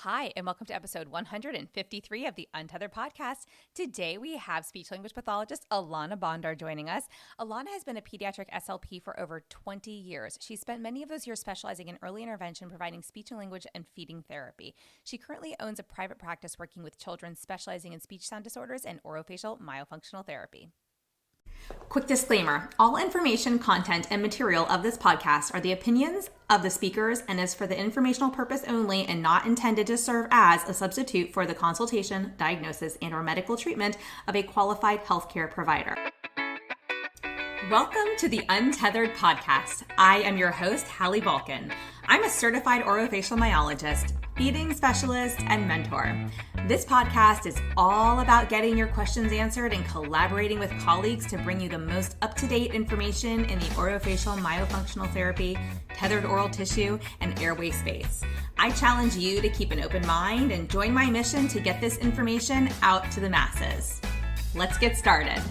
Hi, and welcome to episode 153 of the Untethered podcast. Today we have speech-language pathologist Alonna Bondar joining us. Alonna has been a pediatric SLP for over 20 years. She spent many of those years specializing in early intervention, providing speech and language and feeding therapy. She currently owns a private practice working with children specializing in speech sound disorders and orofacial myofunctional therapy. Quick disclaimer, all information, content, and material of this podcast are the opinions of the speakers and is for the informational purpose only and not intended to serve as a substitute for the consultation, diagnosis, and/or medical treatment of a qualified healthcare provider. Welcome to the Untethered podcast. I am your host, Hallie. I'm a certified orofacial myologist, feeding specialist, and mentor. This podcast is all about getting your questions answered and collaborating with colleagues to bring you the most up-to-date information in the orofacial myofunctional therapy, tethered oral tissue, and airway space. I challenge you to keep an open mind and join my mission to get this information out to the masses. Let's get started.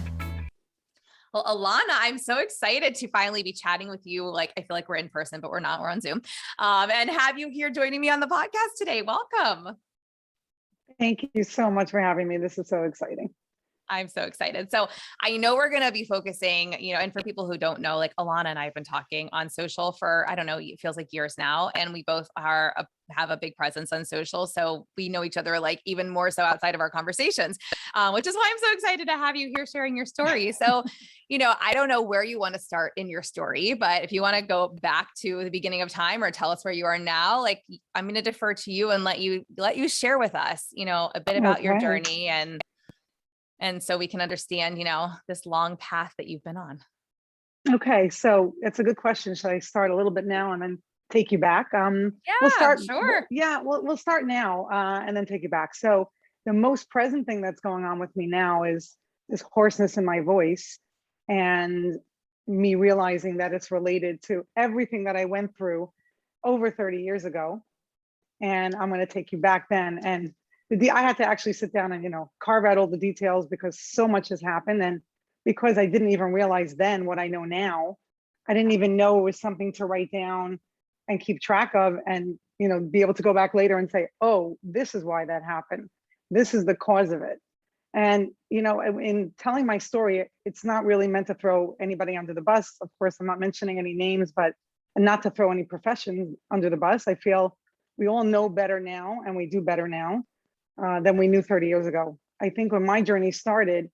Well, Alonna, I'm so excited to finally be chatting with you. I feel like we're in person, but we're not. We're on Zoom. And have you here joining me on the podcast today. Welcome. Thank you so much for having me. This is so exciting. I'm so excited. So I know we're going to be focusing, and for people who don't know, Alonna and I have been talking on social for, it feels like years now. And we both have a big presence on social. So we know each other even more so outside of our conversations, which is why I'm so excited to have you here sharing your story. So, I don't know where you want to start in your story, but if you want to go back to the beginning of time or tell us where you are now, I'm going to defer to you and let you share with us, a bit about your journey and so we can understand, this long path that you've been on. Okay. So it's a good question. Should I start a little bit now and then take you back? Sure. We'll start now and then take you back. So the most present thing that's going on with me now is this hoarseness in my voice and me realizing that it's related to everything that I went through over 30 years ago. And I'm going to take you back then. And I had to actually sit down and, carve out all the details because so much has happened. And because I didn't even realize then what I know now, I didn't even know it was something to write down and keep track of and, be able to go back later and say, oh, this is why that happened. This is the cause of it. And, in telling my story, it's not really meant to throw anybody under the bus. Of course, I'm not mentioning any names, but not to throw any profession under the bus. I feel we all know better now and we do better now. Than we knew 30 years ago. I think when my journey started,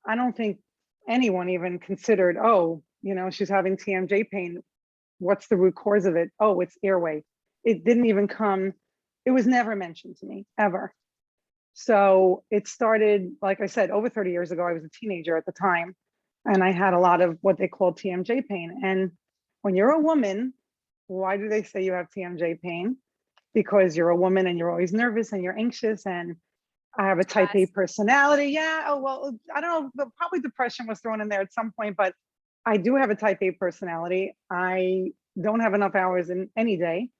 I don't think anyone even considered, she's having TMJ pain. What's the root cause of it? Oh, it's airway. It didn't even come, it was never mentioned to me, ever. So it started, like I said, over 30 years ago. I was a teenager at the time, and I had a lot of what they call TMJ pain. And when you're a woman, why do they say you have TMJ pain? Because you're a woman and you're always nervous and you're anxious, and I have a type A personality. Yeah. Oh, well, I don't know, but probably depression was thrown in there at some point, but I do have a type A personality. I don't have enough hours in any day.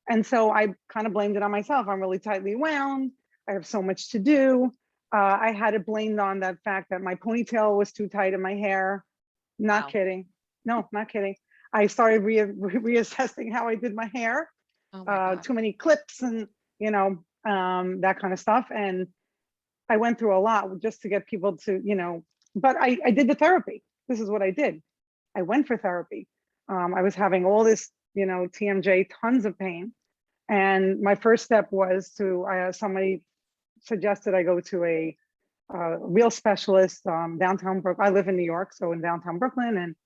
And so I kind of blamed it on myself. I'm really tightly wound. I have so much to do. I had it blamed on that fact that my ponytail was too tight in my hair. Not kidding. No, not kidding. I started reassessing how I did my hair. Too many clips and, that kind of stuff. And I went through a lot just to get people to, but I did the therapy. This is what I did. I went for therapy. I was having all this, TMJ, tons of pain. And my first step was somebody suggested I go to a real specialist downtown Brooklyn. I live in New York, so in downtown Brooklyn. And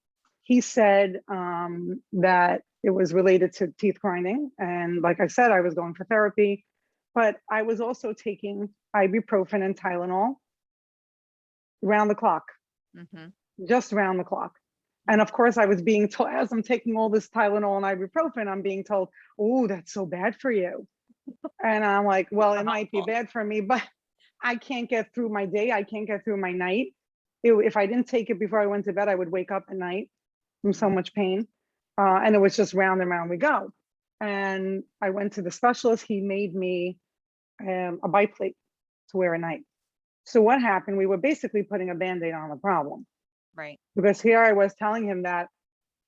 he said that it was related to teeth grinding. And like I said, I was going for therapy, but I was also taking ibuprofen and Tylenol round the clock, just round the clock. And of course I was being told, as I'm taking all this Tylenol and ibuprofen, I'm being told, oh, that's so bad for you. And I'm like, well, it might be bad for me, but I can't get through my day. I can't get through my night. If I didn't take it before I went to bed, I would wake up at night from so much pain. And it was just round and round we go. And I went to the specialist. He made me a biplate to wear at night. So what happened? We were basically putting a Band-Aid on the problem. Right. Because here I was telling him that,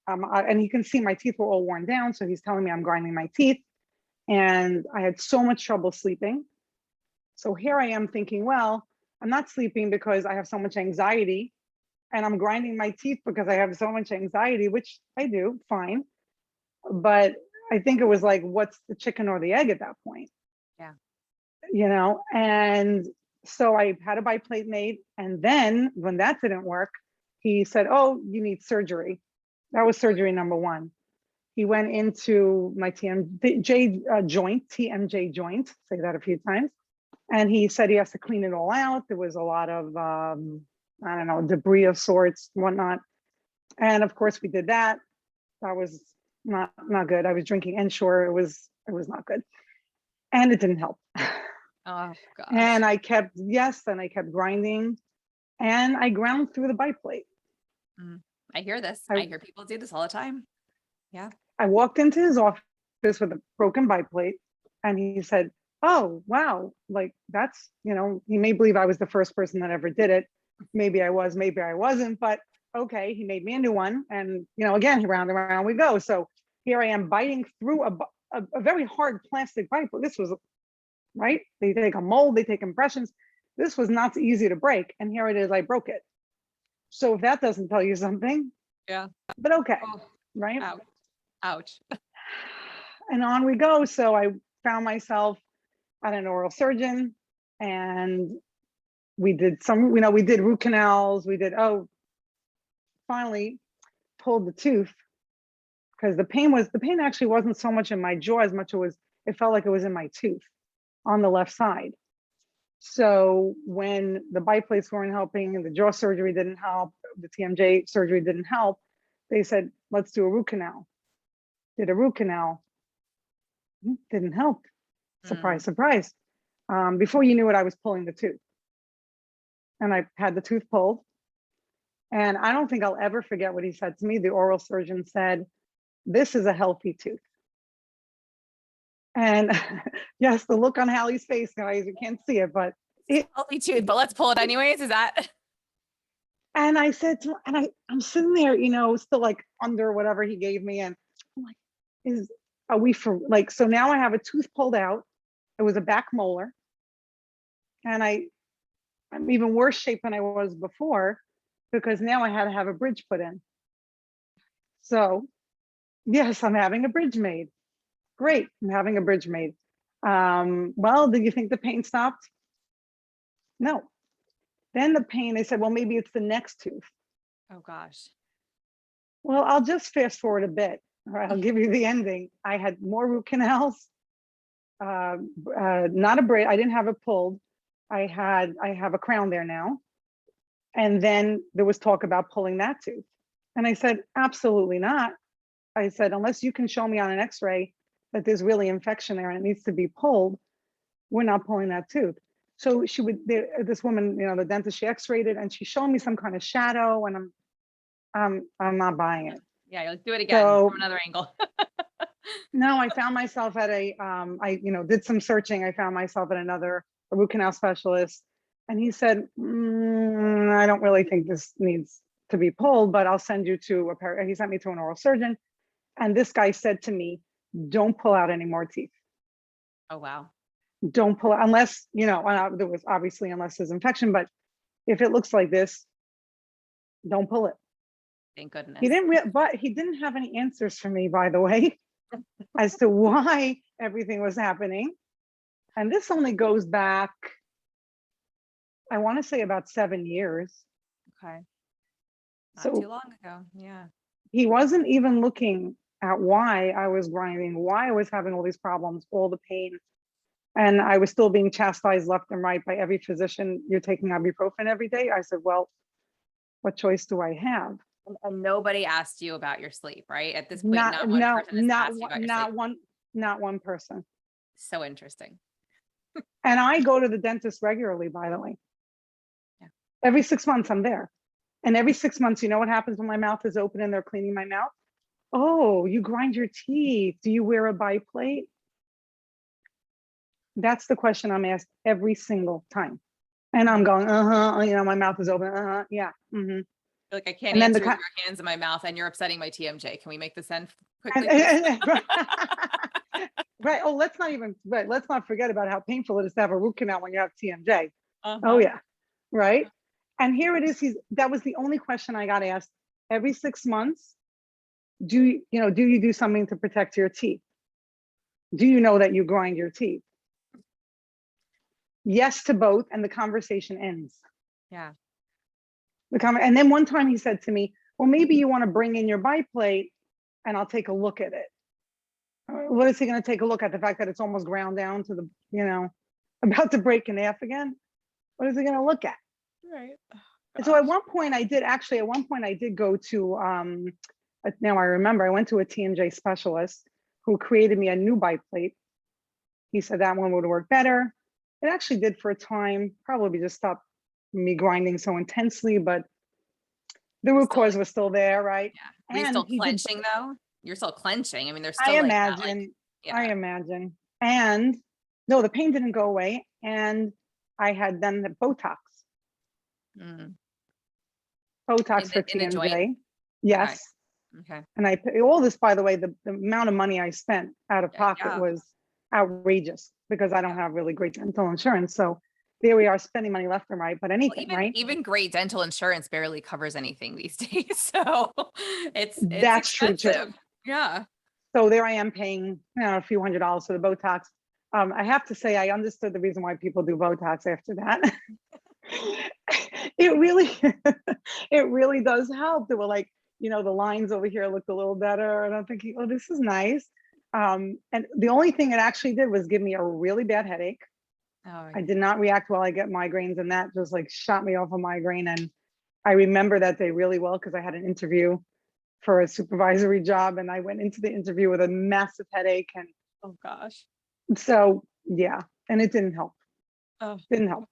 and you can see my teeth were all worn down. So he's telling me I'm grinding my teeth. And I had so much trouble sleeping. So here I am thinking, well, I'm not sleeping because I have so much anxiety, and I'm grinding my teeth because I have so much anxiety, which I do, fine. But I think it was like, what's the chicken or the egg at that point? Yeah. And so I had a biplate made. And then when that didn't work, he said, oh, you need surgery. That was surgery number one. He went into my TMJ joint, say that a few times. And he said he has to clean it all out. There was a lot of, I don't know, debris of sorts, whatnot. And of course we did that. That was not good. I was drinking Ensure. It was not good. And it didn't help. Oh gosh. And I kept grinding, and I ground through the biplate. I hear this. I hear people do this all the time. Yeah. I walked into his office with a broken biplate, and he said, oh, wow. Like that's, he may believe I was the first person that ever did it. Maybe I was, maybe I wasn't, but okay. He made me a new one. And, again, round and round we go. So here I am biting through a very hard plastic biplate. This was, right? They take a mold, they take impressions. This was not easy to break. And here it is, I broke it. So if that doesn't tell you something. Yeah. But okay. Oh, right? Ouch. And on we go. So I found myself at an oral surgeon, and we did we did root canals. We did, finally pulled the tooth, because the pain actually wasn't so much in my jaw as much it felt like it was in my tooth on the left side. So when the biplates weren't helping and the jaw surgery didn't help, the TMJ surgery didn't help, they said, let's do a root canal. Did a root canal, didn't help. Surprise, surprise. Before you knew it, I was pulling the tooth. And I had the tooth pulled. And I don't think I'll ever forget what he said to me. The oral surgeon said, this is a healthy tooth. And yes, the look on Hallie's face, guys, you can't see it, but healthy tooth, but let's pull it anyways. Is that? And I said to him, and I'm sitting there, still like under whatever he gave me. And I'm like, are we for like, so now I have a tooth pulled out. It was a back molar. And I'm even worse shape than I was before, because now I had to have a bridge put in. So yes, I'm having a bridge made. Great, I'm having a bridge made. Well, did you think the pain stopped? No. Then the pain, they said, well, maybe it's the next tooth. Oh gosh. Well, I'll just fast forward a bit. All right, I'll give you the ending. I had more root canals, not a bridge. I didn't have it pulled. I have a crown there now. And then there was talk about pulling that tooth. And I said, absolutely not. I said, unless you can show me on an x-ray that there's really infection there and it needs to be pulled, we're not pulling that tooth. So this woman, the dentist, she x-rayed it and she showed me some kind of shadow, and I'm not buying it. Yeah, you're like, do it again from another angle. No, I found myself at I did some searching. I found myself at a root canal specialist, and he said, I don't really think this needs to be pulled, but I'll send you to he sent me to an oral surgeon. And this guy said to me, don't pull out any more teeth. Oh, wow. Don't pull out unless, there was obviously, unless there's infection, but if it looks like this, don't pull it. Thank goodness. But he didn't have any answers for me, by the way, as to why everything was happening. And this only goes back, I want to say about 7 years. Okay. Not too long ago. Yeah. He wasn't even looking at why I was grinding, why I was having all these problems, all the pain. And I was still being chastised left and right by every physician. You're taking ibuprofen every day. I said, well, what choice do I have? And nobody asked you about your sleep, right? At this point, not one person. So interesting. And I go to the dentist regularly, by the way. Yeah. Every 6 months I'm there. And every 6 months, you know what happens when my mouth is open and they're cleaning my mouth? Oh, you grind your teeth. Do you wear a biplate? That's the question I'm asked every single time. And I'm going, my mouth is open. Yeah. Mm-hmm. Like, I can't answer with your hands in my mouth and you're upsetting my TMJ. Can we make this end quickly? Right. Oh, let's not forget about how painful it is to have a root canal when you have TMJ. Uh-huh. Oh yeah. Right. And here it is. That was the only question I got asked every 6 months. Do you do something to protect your teeth? Do you know that you grind your teeth? Yes to both. And the conversation ends. Yeah. And then one time he said to me, well, maybe you want to bring in your biplate and I'll take a look at it. What is he going to take a look at? The fact that it's almost ground down to the, about to break in half again? What is he going to look at? Right. And so at one point I did go to, now I remember, I went to a TMJ specialist who created me a new biplate. He said that one would work better. It actually did for a time, probably just stopped me grinding so intensely, but the root cause was still there, right? Yeah. Were you still clenching though? You're still clenching. I mean, there's still I imagine. And no, the pain didn't go away. And I had done the Botox. Botox for TMJ. Yes. Okay. And I all this, by the way, the amount of money I spent out of pocket was outrageous because I don't have really great dental insurance. So there we are spending money left and right, but anything, right? Even great dental insurance barely covers anything these days. So that's expensive. True too. Yeah. So there I am paying, a few $100s for the Botox. I have to say, I understood the reason why people do Botox after that. It really does help. They were like, the lines over here looked a little better. And I'm thinking, oh, this is nice. And the only thing it actually did was give me a really bad headache. I did not react well. I get migraines, and that just like shot me off a migraine. And I remember that day really well because I had an interview for a supervisory job, and I went into the interview with a massive headache. And oh gosh. So yeah, and it didn't help. Didn't help.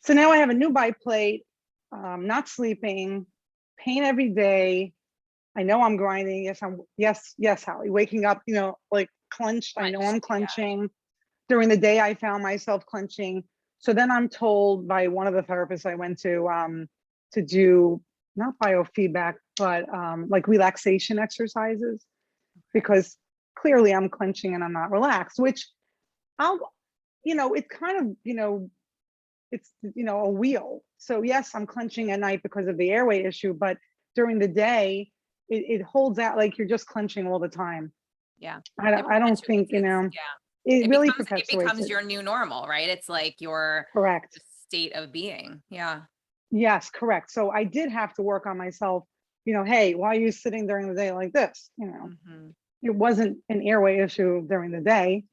So now I have a new biplate, not sleeping, pain every day. I know I'm grinding. Yes, Hallie, waking up, like clenched. I know I'm clenching. Yeah. During the day, I found myself clenching. So then I'm told by one of the therapists I went to do not biofeedback, but like relaxation exercises, because clearly I'm clenching and I'm not relaxed, which it's kind of, it's, a wheel. So yes, I'm clenching at night because of the airway issue, but during the day, it holds out like you're just clenching all the time. Yeah. I don't think, it really becomes your new normal, right? It's like your correct state of being. Yeah. Yes, correct. So I did have to work on myself, hey, why are you sitting during the day like this? It wasn't an airway issue during the day.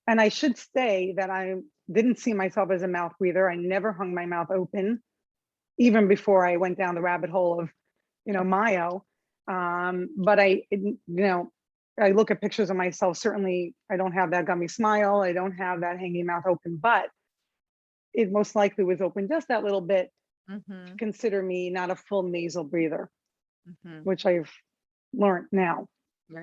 And I should say that I didn't see myself as a mouth breather. I never hung my mouth open, even before I went down the rabbit hole of, myo. But I look at pictures of myself. Certainly, I don't have that gummy smile. I don't have that hanging mouth open, but it most likely was open just that little bit to consider me not a full nasal breather, which I've learned now.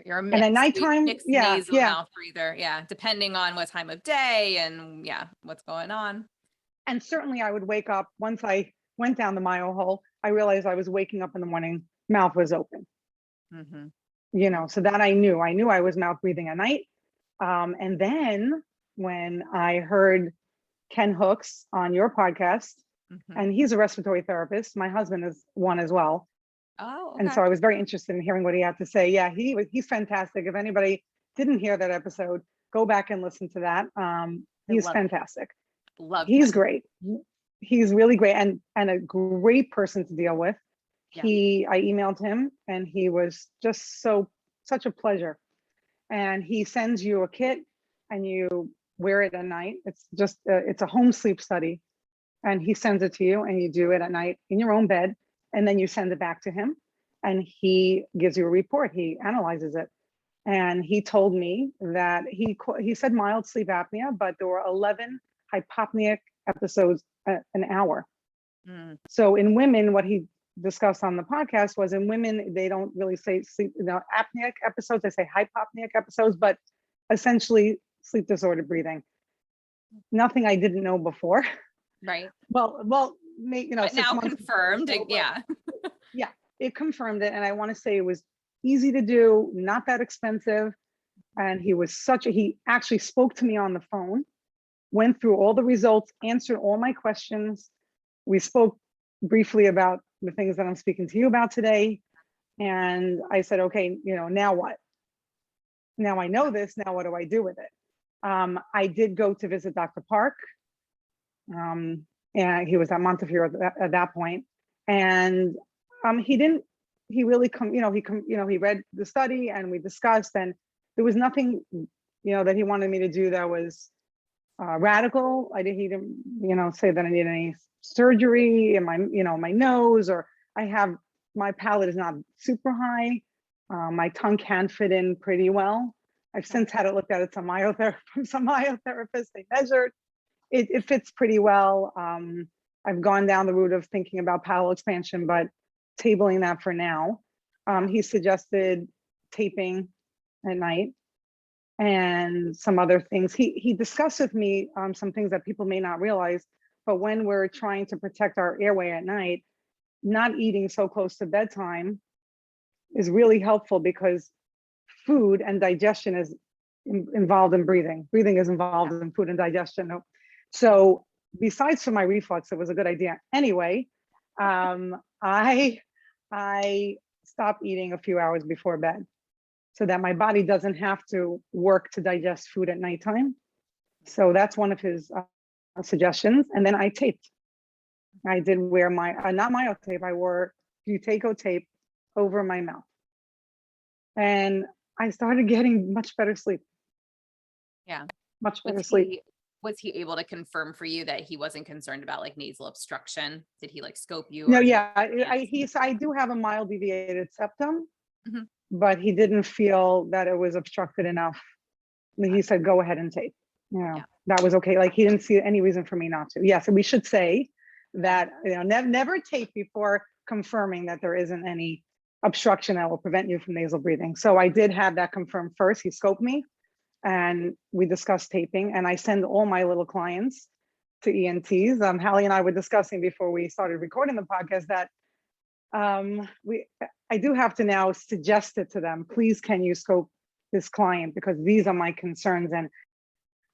You're a mixed, and at nighttime, nasal mouth breather. Yeah. Depending on what time of day and what's going on. And certainly I would wake up once I went down the myo hole. I realized I was waking up in the morning, mouth was open. So that I knew I was mouth breathing at night. And then when I heard Ken Hooks on your podcast, and he's a respiratory therapist, my husband is one as well. Oh, okay. And so I was very interested in hearing what he had to say. Yeah, he's fantastic. If anybody didn't hear that episode, go back and listen to that. He's fantastic. He's great. He's really great and a great person to deal with. Yeah. I emailed him and he was just such a pleasure. And he sends you a kit and you wear it at night. It's just it's a home sleep study, and he sends it to you and you do it at night in your own bed. And then you send it back to him and he gives you a report. He analyzes it. And he told me that he said mild sleep apnea, but there were 11 hypopneic episodes an hour. So in women, what he discussed on the podcast was in women, they don't really say sleep, apneic episodes, they say hypopneic episodes, but essentially sleep disordered breathing. Nothing I didn't know before. Right. Well, but now confirmed. Yeah, it confirmed it. And I want to say it was easy to do, not that expensive. And he actually spoke to me on the phone, went through all the results, answered all my questions. We spoke briefly about the things that I'm speaking to you about today. And I said, okay, now what? Now I know this, now what do I do with it? I did go to visit Dr. Park. And he was at Montefiore at that point. And he read the study and we discussed, and there was nothing, that he wanted me to do that was radical. He didn't, say that I need any surgery in my nose, or my palate is not super high. My tongue can fit in pretty well. I've since had it looked at some myotherapists. They measured. It fits pretty well. I've gone down the route of thinking about palatal expansion, but tabling that for now. He suggested taping at night and some other things. He discussed with me some things that people may not realize, but when we're trying to protect our airway at night, not eating so close to bedtime is really helpful, because food and digestion is involved in breathing. Breathing is involved in food and digestion. So besides for my reflux, it was a good idea. Anyway, I stopped eating a few hours before bed so that my body doesn't have to work to digest food at nighttime. So that's one of his suggestions. And then I taped. I did wear not myotape, I wore buteyko tape over my mouth. And I started getting much better sleep. Yeah. Much better sleep. Was he able to confirm for you that he wasn't concerned about like nasal obstruction? Did he like scope you? No, yeah. I do have a mild deviated septum, but he didn't feel that it was obstructed enough. He said, go ahead and tape. That was okay. Like, he didn't see any reason for me not to. Yes, and we should say that, never tape before confirming that there isn't any obstruction that will prevent you from nasal breathing. So I did have that confirmed first. He scoped me and we discussed taping, and I send all my little clients to ENTs. Hallie and I were discussing before we started recording the podcast that I do have to now suggest it to them. Please, can you scope this client, because these are my concerns and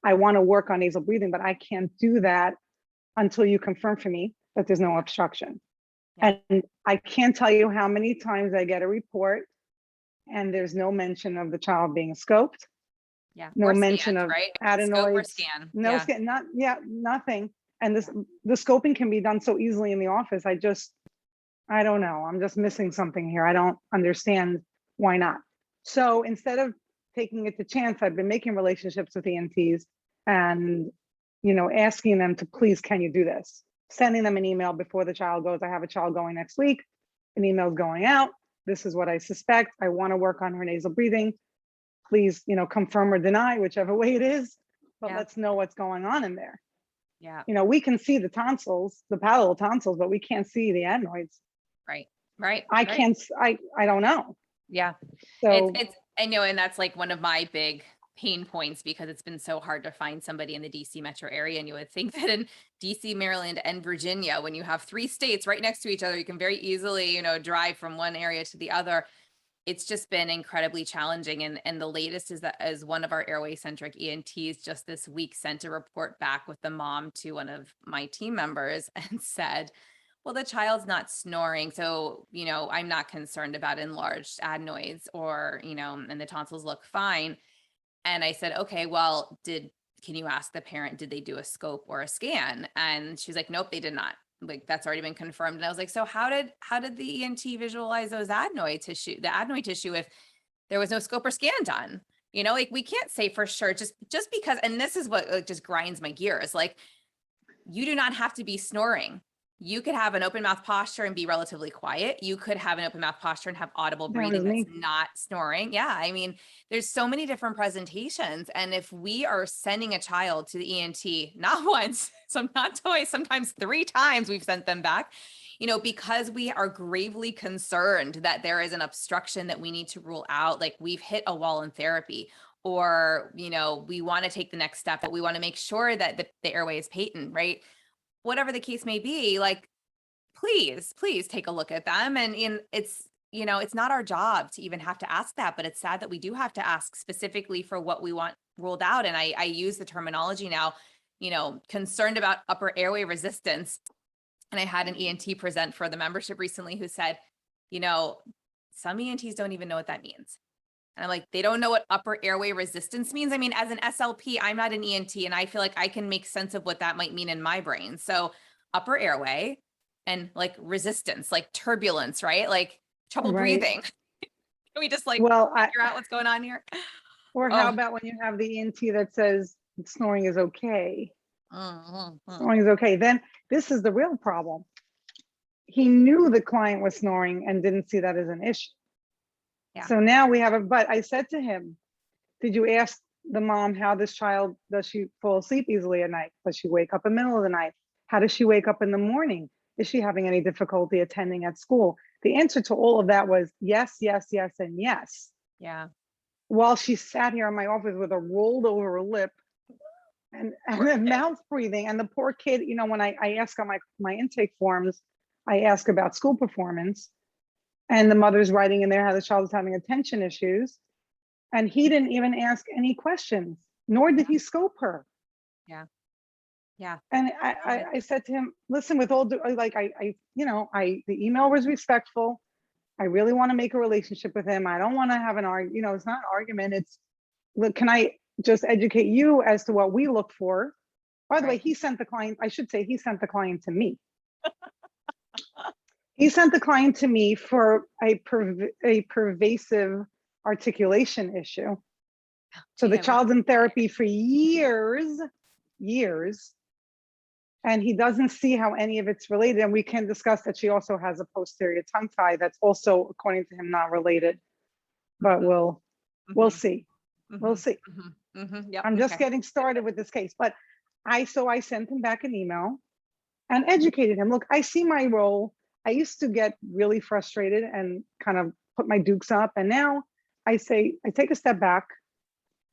I want to work on nasal breathing, but I can't do that until you confirm for me that there's no obstruction. Yeah. And I can't tell you how many times I get a report and there's no mention of the child being scoped. Yeah. No mention of adenoids. Scope or scan. No scan. Nothing. And the scoping can be done so easily in the office. I don't know. I'm just missing something here. I don't understand why not. So instead of taking it to chance, I've been making relationships with ENTs and, asking them to please, can you do this? Sending them an email before the child goes. I have a child going next week. An email's going out. This is what I suspect. I want to work on her nasal breathing. Please, confirm or deny, whichever way it is, but let's know what's going on in there. Yeah. We can see the tonsils, the palatal tonsils, but we can't see the adenoids. Right. I don't know. Yeah. So I know. And that's like one of my big pain points, because it's been so hard to find somebody in the DC metro area. And you would think that in DC, Maryland, and Virginia, when you have 3 states right next to each other, you can very easily, drive from one area to the other. It's just been incredibly challenging. And the latest is that as one of our airway centric ENTs just this week sent a report back with the mom to one of my team members and said, well, the child's not snoring. So, I'm not concerned about enlarged adenoids or, and the tonsils look fine. And I said, okay, well, can you ask the parent, did they do a scope or a scan? And she's like, nope, they did not. Like, that's already been confirmed. And I was like, so how did the ENT visualize the adenoid tissue if there was no scope or scan done? We can't say for sure just because, and this is what just grinds my gears. Like, you do not have to be snoring. You could have an open mouth posture and be relatively quiet. You could have an open mouth posture and have audible breathing that's not snoring. Yeah. I mean, there's so many different presentations. And if we are sending a child to the ENT, not once, so not twice, sometimes 3 times we've sent them back, because we are gravely concerned that there is an obstruction that we need to rule out, like we've hit a wall in therapy, or, we want to take the next step, but we want to make sure that the airway is patent, right? Whatever the case may be, like, please take a look at them. And it's, it's not our job to even have to ask that, but it's sad that we do have to ask specifically for what we want ruled out. And I use the terminology now, concerned about upper airway resistance. And I had an ENT present for the membership recently who said, some ENTs don't even know what that means. And I'm like, they don't know what upper airway resistance means. I mean, as an SLP, I'm not an ENT, and I feel like I can make sense of what that might mean in my brain. So upper airway and like resistance, like turbulence, right? Like trouble breathing. Can we just figure out what's going on here? Or how about when you have the ENT that says snoring is okay? Snoring is okay. Then this is the real problem. He knew the client was snoring and didn't see that as an issue. Yeah. So now we have but I said to him, did you ask the mom how this child, does she fall asleep easily at night? Does she wake up in the middle of the night? How does she wake up in the morning? Is she having any difficulty attending at school? The answer to all of that was yes, yes, yes, and yes. Yeah. While she sat here in my office with a rolled over lip and mouth breathing. And the poor kid, when I ask on my intake forms, I ask about school performance, and the mother's writing in there how the child is having attention issues. And he didn't even ask any questions, nor did he scope her. Yeah. Yeah. And I said to him, listen, with all the email was respectful. I really want to make a relationship with him. I don't want to have an argument, it's not an argument. It's, look, can I just educate you as to what we look for? By the way, he sent the client to me. He sent the client to me for a pervasive articulation issue. So the child's in therapy for years, and he doesn't see how any of it's related. And we can discuss that she also has a posterior tongue tie that's also, according to him, not related. But we'll see. We'll see. Yep. I'm just getting started with this case. But I sent him back an email and educated him. Look, I see my role. I used to get really frustrated and kind of put my dukes up. And now I take a step back.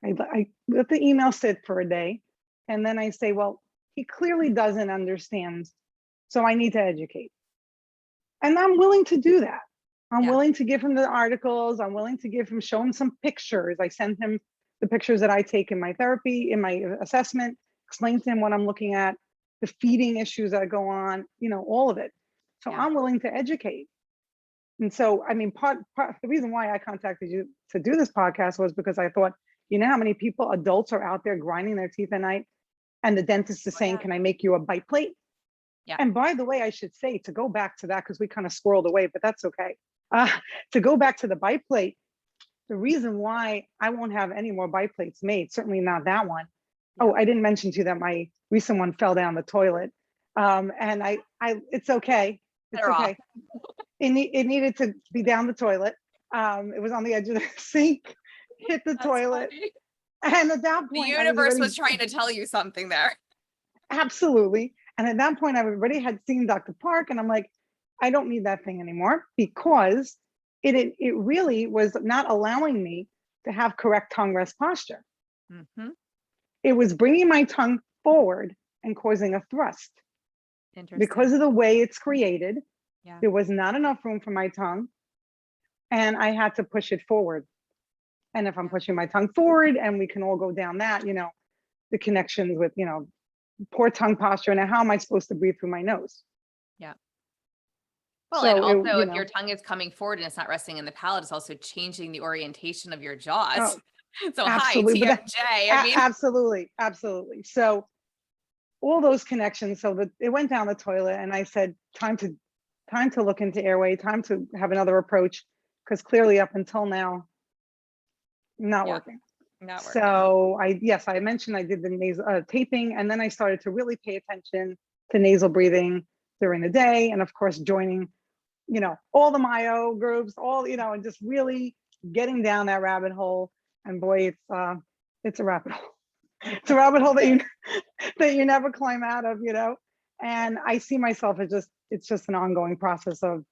I let the email sit for a day. And then I say, well, he clearly doesn't understand. So I need to educate. And I'm willing to do that. I'm willing to give him the articles. I'm willing to show him some pictures. I sent him the pictures that I take in my therapy, in my assessment, explain to him what I'm looking at, the feeding issues that go on, all of it. So I'm willing to educate. And so, I mean, part the reason why I contacted you to do this podcast was because I thought, how many adults are out there grinding their teeth at night, and the dentist is saying, can I make you a bite plate? Yeah. And by the way, I should say, to go back to that, because we kind of squirreled away, but that's okay. To go back to the bite plate, the reason why I won't have any more bite plates made, certainly not that one. Yeah. Oh, I didn't mention to you that my recent one fell down the toilet. And it's okay. It's okay. It needed to be down the toilet. It was on the edge of the sink, hit the toilet. Funny. And at that point, the universe was trying to tell you something there. Absolutely. And at that point, I already had seen Dr. Park, and I'm like, I don't need that thing anymore, because it really was not allowing me to have correct tongue rest posture. Mm-hmm. It was bringing my tongue forward and causing a thrust. Because of the way it's created, there was not enough room for my tongue, and I had to push it forward. And if I'm pushing my tongue forward, and we can all go down that, the connections with, poor tongue posture, and how am I supposed to breathe through my nose? Yeah. Well, so and also if your tongue is coming forward and it's not resting in the palate, it's also changing the orientation of your jaws. Oh, so absolutely. Hi, TMJ. Absolutely. So all those connections. So that it went down the toilet, and I said, time to look into airway, time to have another approach, because clearly up until now, not working. So I mentioned I did the nasal taping, and then I started to really pay attention to nasal breathing during the day, and of course joining, all the myo groups, and just really getting down that rabbit hole. And boy, it's a rabbit hole. It's a rabbit hole that you never climb out of, And I see myself as it's just an ongoing process of,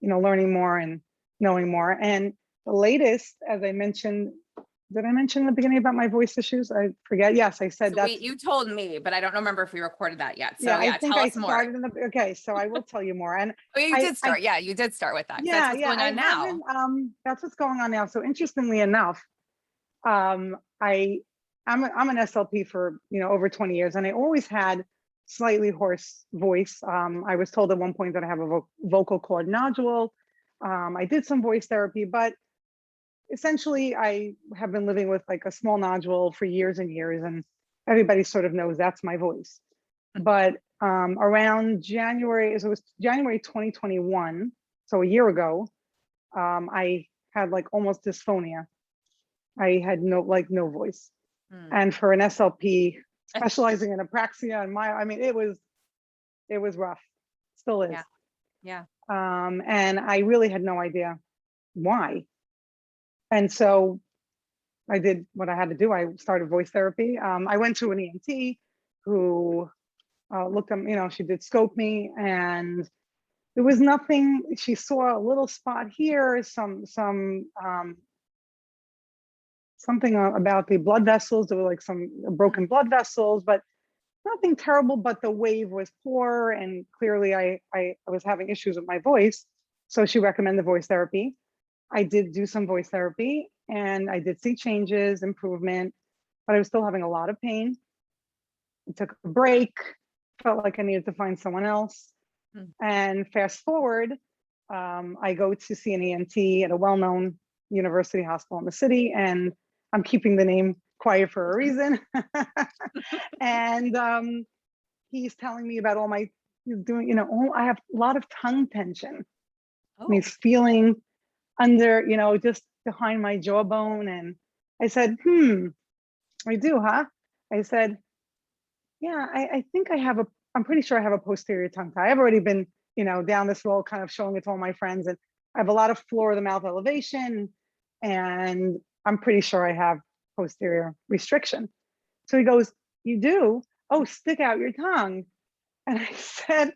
learning more and knowing more. And the latest, as I mentioned Did I mention in the beginning about my voice issues? I forget. Yes, I said that. You told me, but I don't remember if we recorded that yet. So I think tell I us more. started okay, so I will tell you more. And you did start. You did start with that. Yeah, that's what's going on now. That's what's going on now. So interestingly enough, I'm an SLP for over 20 years, and I always had slightly hoarse voice. I was told at one point that I have a vocal cord nodule. I did some voice therapy, but essentially I have been living with like a small nodule for years and years, and everybody sort of knows that's my voice. But around January, it was January 2021, so a year ago, I had like almost dysphonia. I had no voice. And for an SLP specializing in apraxia and it was rough. Still is. Yeah. And I really had no idea why. And so I did what I had to do. I started voice therapy. I went to an ENT who looked at, she did scope me, and there was nothing. She saw a little spot here, something about the blood vessels. There were like some broken blood vessels, but nothing terrible. But the wave was poor, and clearly I was having issues with my voice. So she recommended voice therapy. I did do some voice therapy, and I did see changes, improvement, but I was still having a lot of pain. I took a break, felt like I needed to find someone else. And fast forward, I go to see an ENT at a well-known university hospital in the city, and I'm keeping the name quiet for a reason. And he's telling me about I have a lot of tongue tension. And he's feeling under, just behind my jawbone. And I said, I do, huh? I said, yeah, I think I'm pretty sure I have a posterior tongue tie. I've already been, down this road, kind of showing it to all my friends. And I have a lot of floor of the mouth elevation, and I'm pretty sure I have posterior restriction. So he goes, you do? Oh, stick out your tongue. And I said,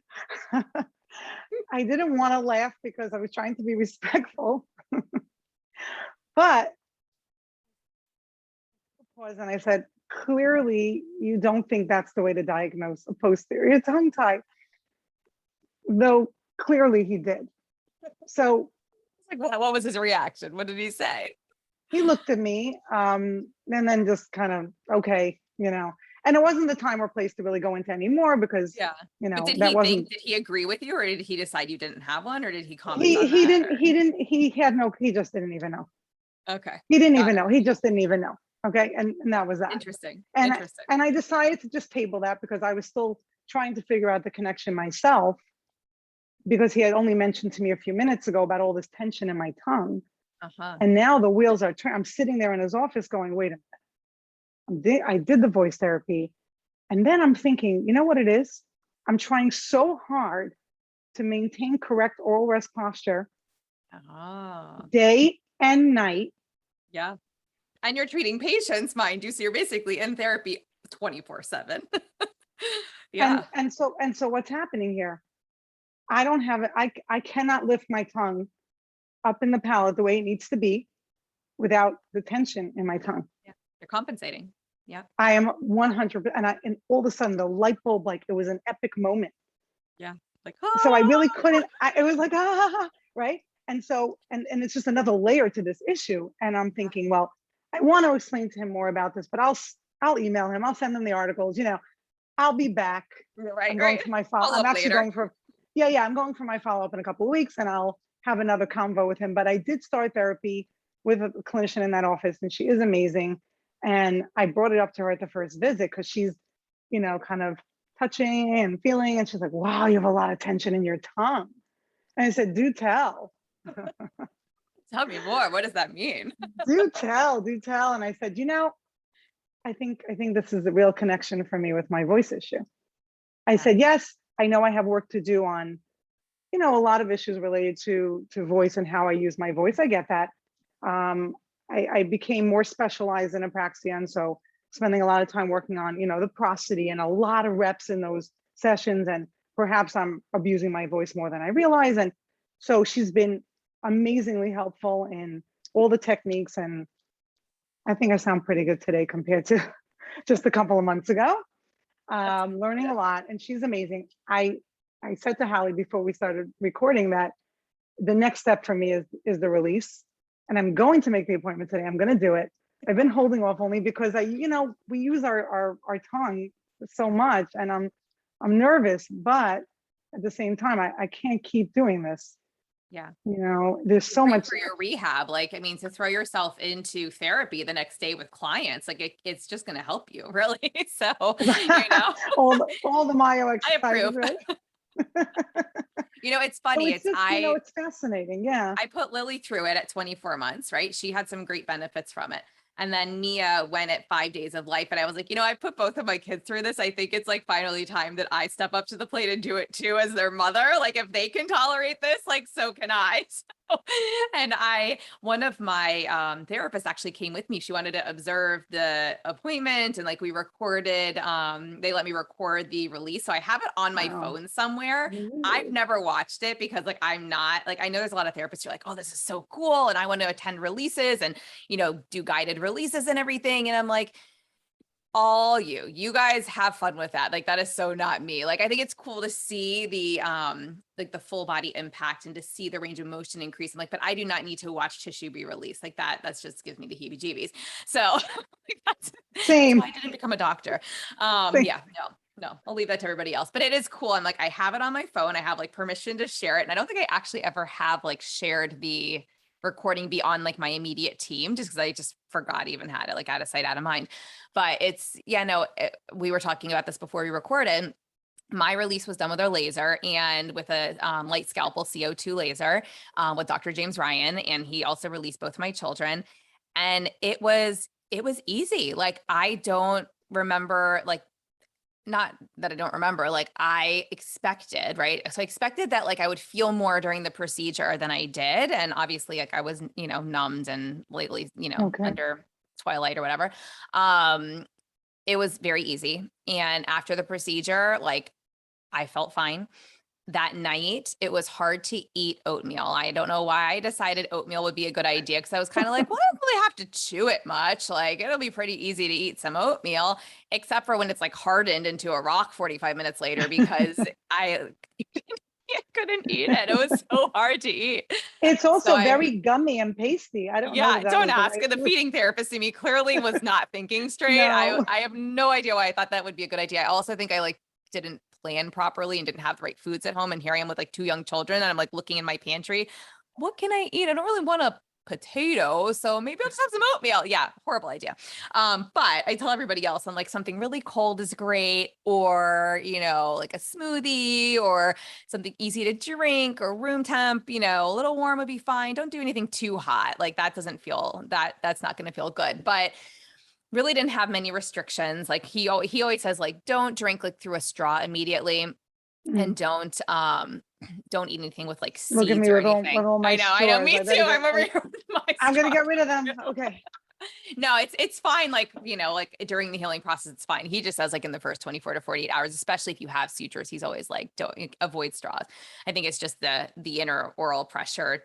I didn't want to laugh because I was trying to be respectful. But and I said, clearly you don't think that's the way to diagnose a posterior tongue tie, though clearly he did. So what was his reaction? What did he say? He looked at me and then just kind of, okay, and it wasn't the time or place to really go into any more because, but did he agree with you, or did he decide you didn't have one, or did he comment on that? He just didn't even know. Okay. He didn't even know. He just didn't even know. Okay. And that was that. Interesting. And I decided to just table that because I was still trying to figure out the connection myself, because he had only mentioned to me a few minutes ago about all this tension in my tongue. And now the wheels are turning. I'm sitting there in his office going, wait a minute. I did the voice therapy. And then I'm thinking, you know what it is? I'm trying so hard to maintain correct oral rest posture day and night. Yeah. And you're treating patients, mind you. So you're basically in therapy 24/7. Yeah. And so what's happening here? I don't have it. I cannot lift my tongue up in the palate the way it needs to be without the tension in my tongue. Yeah. You're compensating. Yeah. I am 100%. And all of a sudden the light bulb, like it was an epic moment. Yeah. Like, so I really couldn't, it was like, right. And so, and it's just another layer to this issue. And I'm thinking, well, I want to explain to him more about this, but I'll email him. I'll send him the articles, I'll be back. Right. I'm going for my follow-up. I'm actually going for, I'm going for my follow-up in a couple of weeks, and I'll have another convo with him. But I did start therapy with a clinician in that office, and she is amazing. And I brought it up to her at the first visit because she's, kind of touching and feeling. And she's like, wow, you have a lot of tension in your tongue. And I said, do tell. Tell me more. What does that mean? do tell. And I said, I think this is a real connection for me with my voice issue. I said, yes, I know I have work to do on, a lot of issues related to voice and how I use my voice. I get that. I became more specialized in apraxia, and so spending a lot of time working on, the prosody and a lot of reps in those sessions, and perhaps I'm abusing my voice more than I realize. And so she's been amazingly helpful in all the techniques, and I think I sound pretty good today compared to just a couple of months ago. Learning a lot, and she's amazing. I said to Hallie before we started recording that the next step for me is the release, and I'm going to make the appointment today. I'm going to do it. I've been holding off only because we use our tongue so much, and I'm nervous, but at the same time, I can't keep doing this. Yeah. There's so much for your rehab. Like, I mean, to throw yourself into therapy the next day with clients, like it's just going to help you, really. So, all the myo exercises, right? It's funny. So it's fascinating. Yeah. I put Lily through it at 24 months, right? She had some great benefits from it. And then Mia went at 5 days of life. And I was like, I put both of my kids through this. I think it's like finally time that I step up to the plate and do it too as their mother. Like if they can tolerate this, like, so can I. And one of my therapists actually came with me. She wanted to observe the appointment, and like we recorded, they let me record the release. So I have it on my phone somewhere. I've never watched it because like, I'm not like, I know there's a lot of therapists who are like, oh, this is so cool. And I want to attend releases and, do guided releases and everything. And I'm like, you guys have fun with that. Like, that is so not me. Like, I think it's cool to see the, like the full body impact and to see the range of motion increase. I'm like, but I do not need to watch tissue be released like that. That's just gives me the heebie jeebies. So like, that's why I didn't become a doctor. No, I'll leave that to everybody else, but it is cool. I'm like, I have it on my phone. I have like permission to share it. And I don't think I actually ever have like shared the recording beyond like my immediate team, just because I just forgot even had it, like out of sight, out of mind. But we were talking about this before we recorded. My release was done with a laser and with a light scalpel CO2 laser with Dr. James Ryan. And he also released both my children. And it was easy. Like, I don't remember, like, not that I don't remember, like I expected, right? So I expected that like I would feel more during the procedure than I did. And obviously like I was, numbed and lately, under twilight or whatever. It was very easy. And after the procedure, like I felt fine. That night, it was hard to eat oatmeal. I don't know why I decided oatmeal would be a good idea, because I was kind of like, well, I don't really have to chew it much. Like, it'll be pretty easy to eat some oatmeal, except for when it's like hardened into a rock 45 minutes later, because I couldn't eat it. It was so hard to eat. It's also very gummy and pasty. I don't know. Yeah, don't ask. The feeding therapist in me clearly was not thinking straight. No. I have no idea why I thought that would be a good idea. I also think I like didn't plan properly and didn't have the right foods at home. And here I am with like 2 young children, and I'm like looking in my pantry. What can I eat? I don't really want a potato, so maybe I'll just have some oatmeal. Yeah, horrible idea. But I tell everybody else, I'm like, something really cold is great, or like a smoothie or something easy to drink, or room temp, a little warm would be fine. Don't do anything too hot. Like that doesn't feel that's not going to feel good. But really didn't have many restrictions. Like he always says, like, don't drink like through a straw immediately, and don't eat anything with like seeds or anything. I know. Me too. I'm over here with my I'm going to get rid of them. Okay. No, it's fine. Like, like during the healing process, it's fine. He just says like in the first 24 to 48 hours, especially if you have sutures, he's always like, don't avoid straws. I think it's just the inner oral pressure,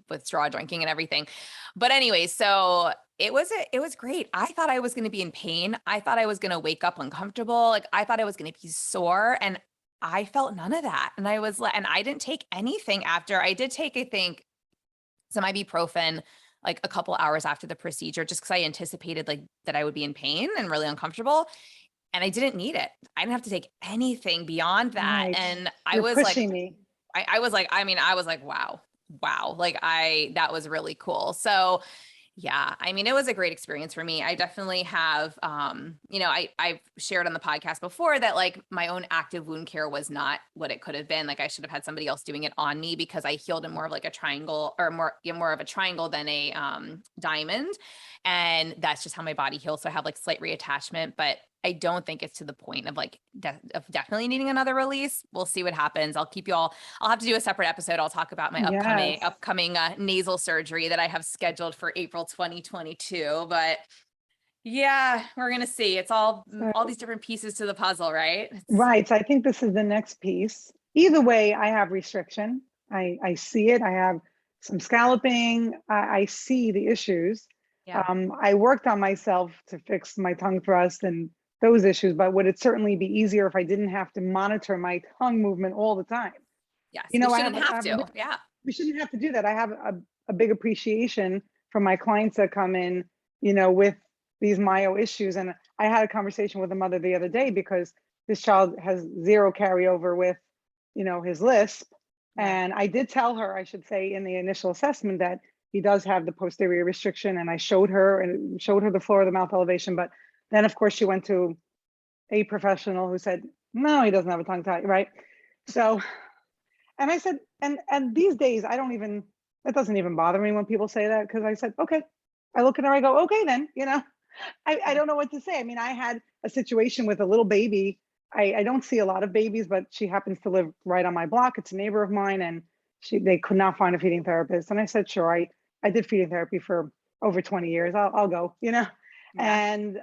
with straw drinking and everything. But anyway, so it was great. I thought I was going to be in pain. I thought I was going to wake up uncomfortable. Like I thought I was going to be sore, and I felt none of that. And I didn't take anything after. I did take, I think, some ibuprofen like a couple hours after the procedure, just because I anticipated like that I would be in pain and really uncomfortable. And I didn't need it. I didn't have to take anything beyond that. Nice. And I was pushing me. I was like, wow. Like that was really cool. So yeah, I mean, it was a great experience for me. I definitely have, I've shared on the podcast before that like my own active wound care was not what it could have been. Like I should have had somebody else doing it on me, because I healed in more of like a triangle, or more of a triangle than a diamond. And that's just how my body heals. So I have like slight reattachment, but I don't think it's to the point of like of definitely needing another release. We'll see what happens. I'll keep you all, I'll have to do a separate episode. I'll talk about my upcoming nasal surgery that I have scheduled for April 2022. But yeah, we're going to see. It's all these different pieces to the puzzle, right? Right. So I think this is the next piece. Either way, I have restriction. I see it. I have some scalloping. I see the issues. Yeah. I worked on myself to fix my tongue thrust and those issues, but would it certainly be easier if I didn't have to monitor my tongue movement all the time? Yes. You We know, shouldn't have to. Yeah. we shouldn't have to do that. I have a big appreciation for my clients that come in, with these myo issues. And I had a conversation with a mother the other day because this child has zero carryover with, his lisp. Right. And I did tell her, I should say, in the initial assessment that he does have the posterior restriction. And I showed her the floor of the mouth elevation. But then, of course, she went to a professional who said, no, he doesn't have a tongue tie, right? So, and I said, and these days, it doesn't even bother me when people say that, because I said, okay. I look at her, I go, okay, then, I don't know what to say. I mean, I had a situation with a little baby. I don't see a lot of babies, but she happens to live right on my block. It's a neighbor of mine, and they could not find a feeding therapist. And I said, sure, I did feeding therapy for over 20 years. I'll go, Yeah. And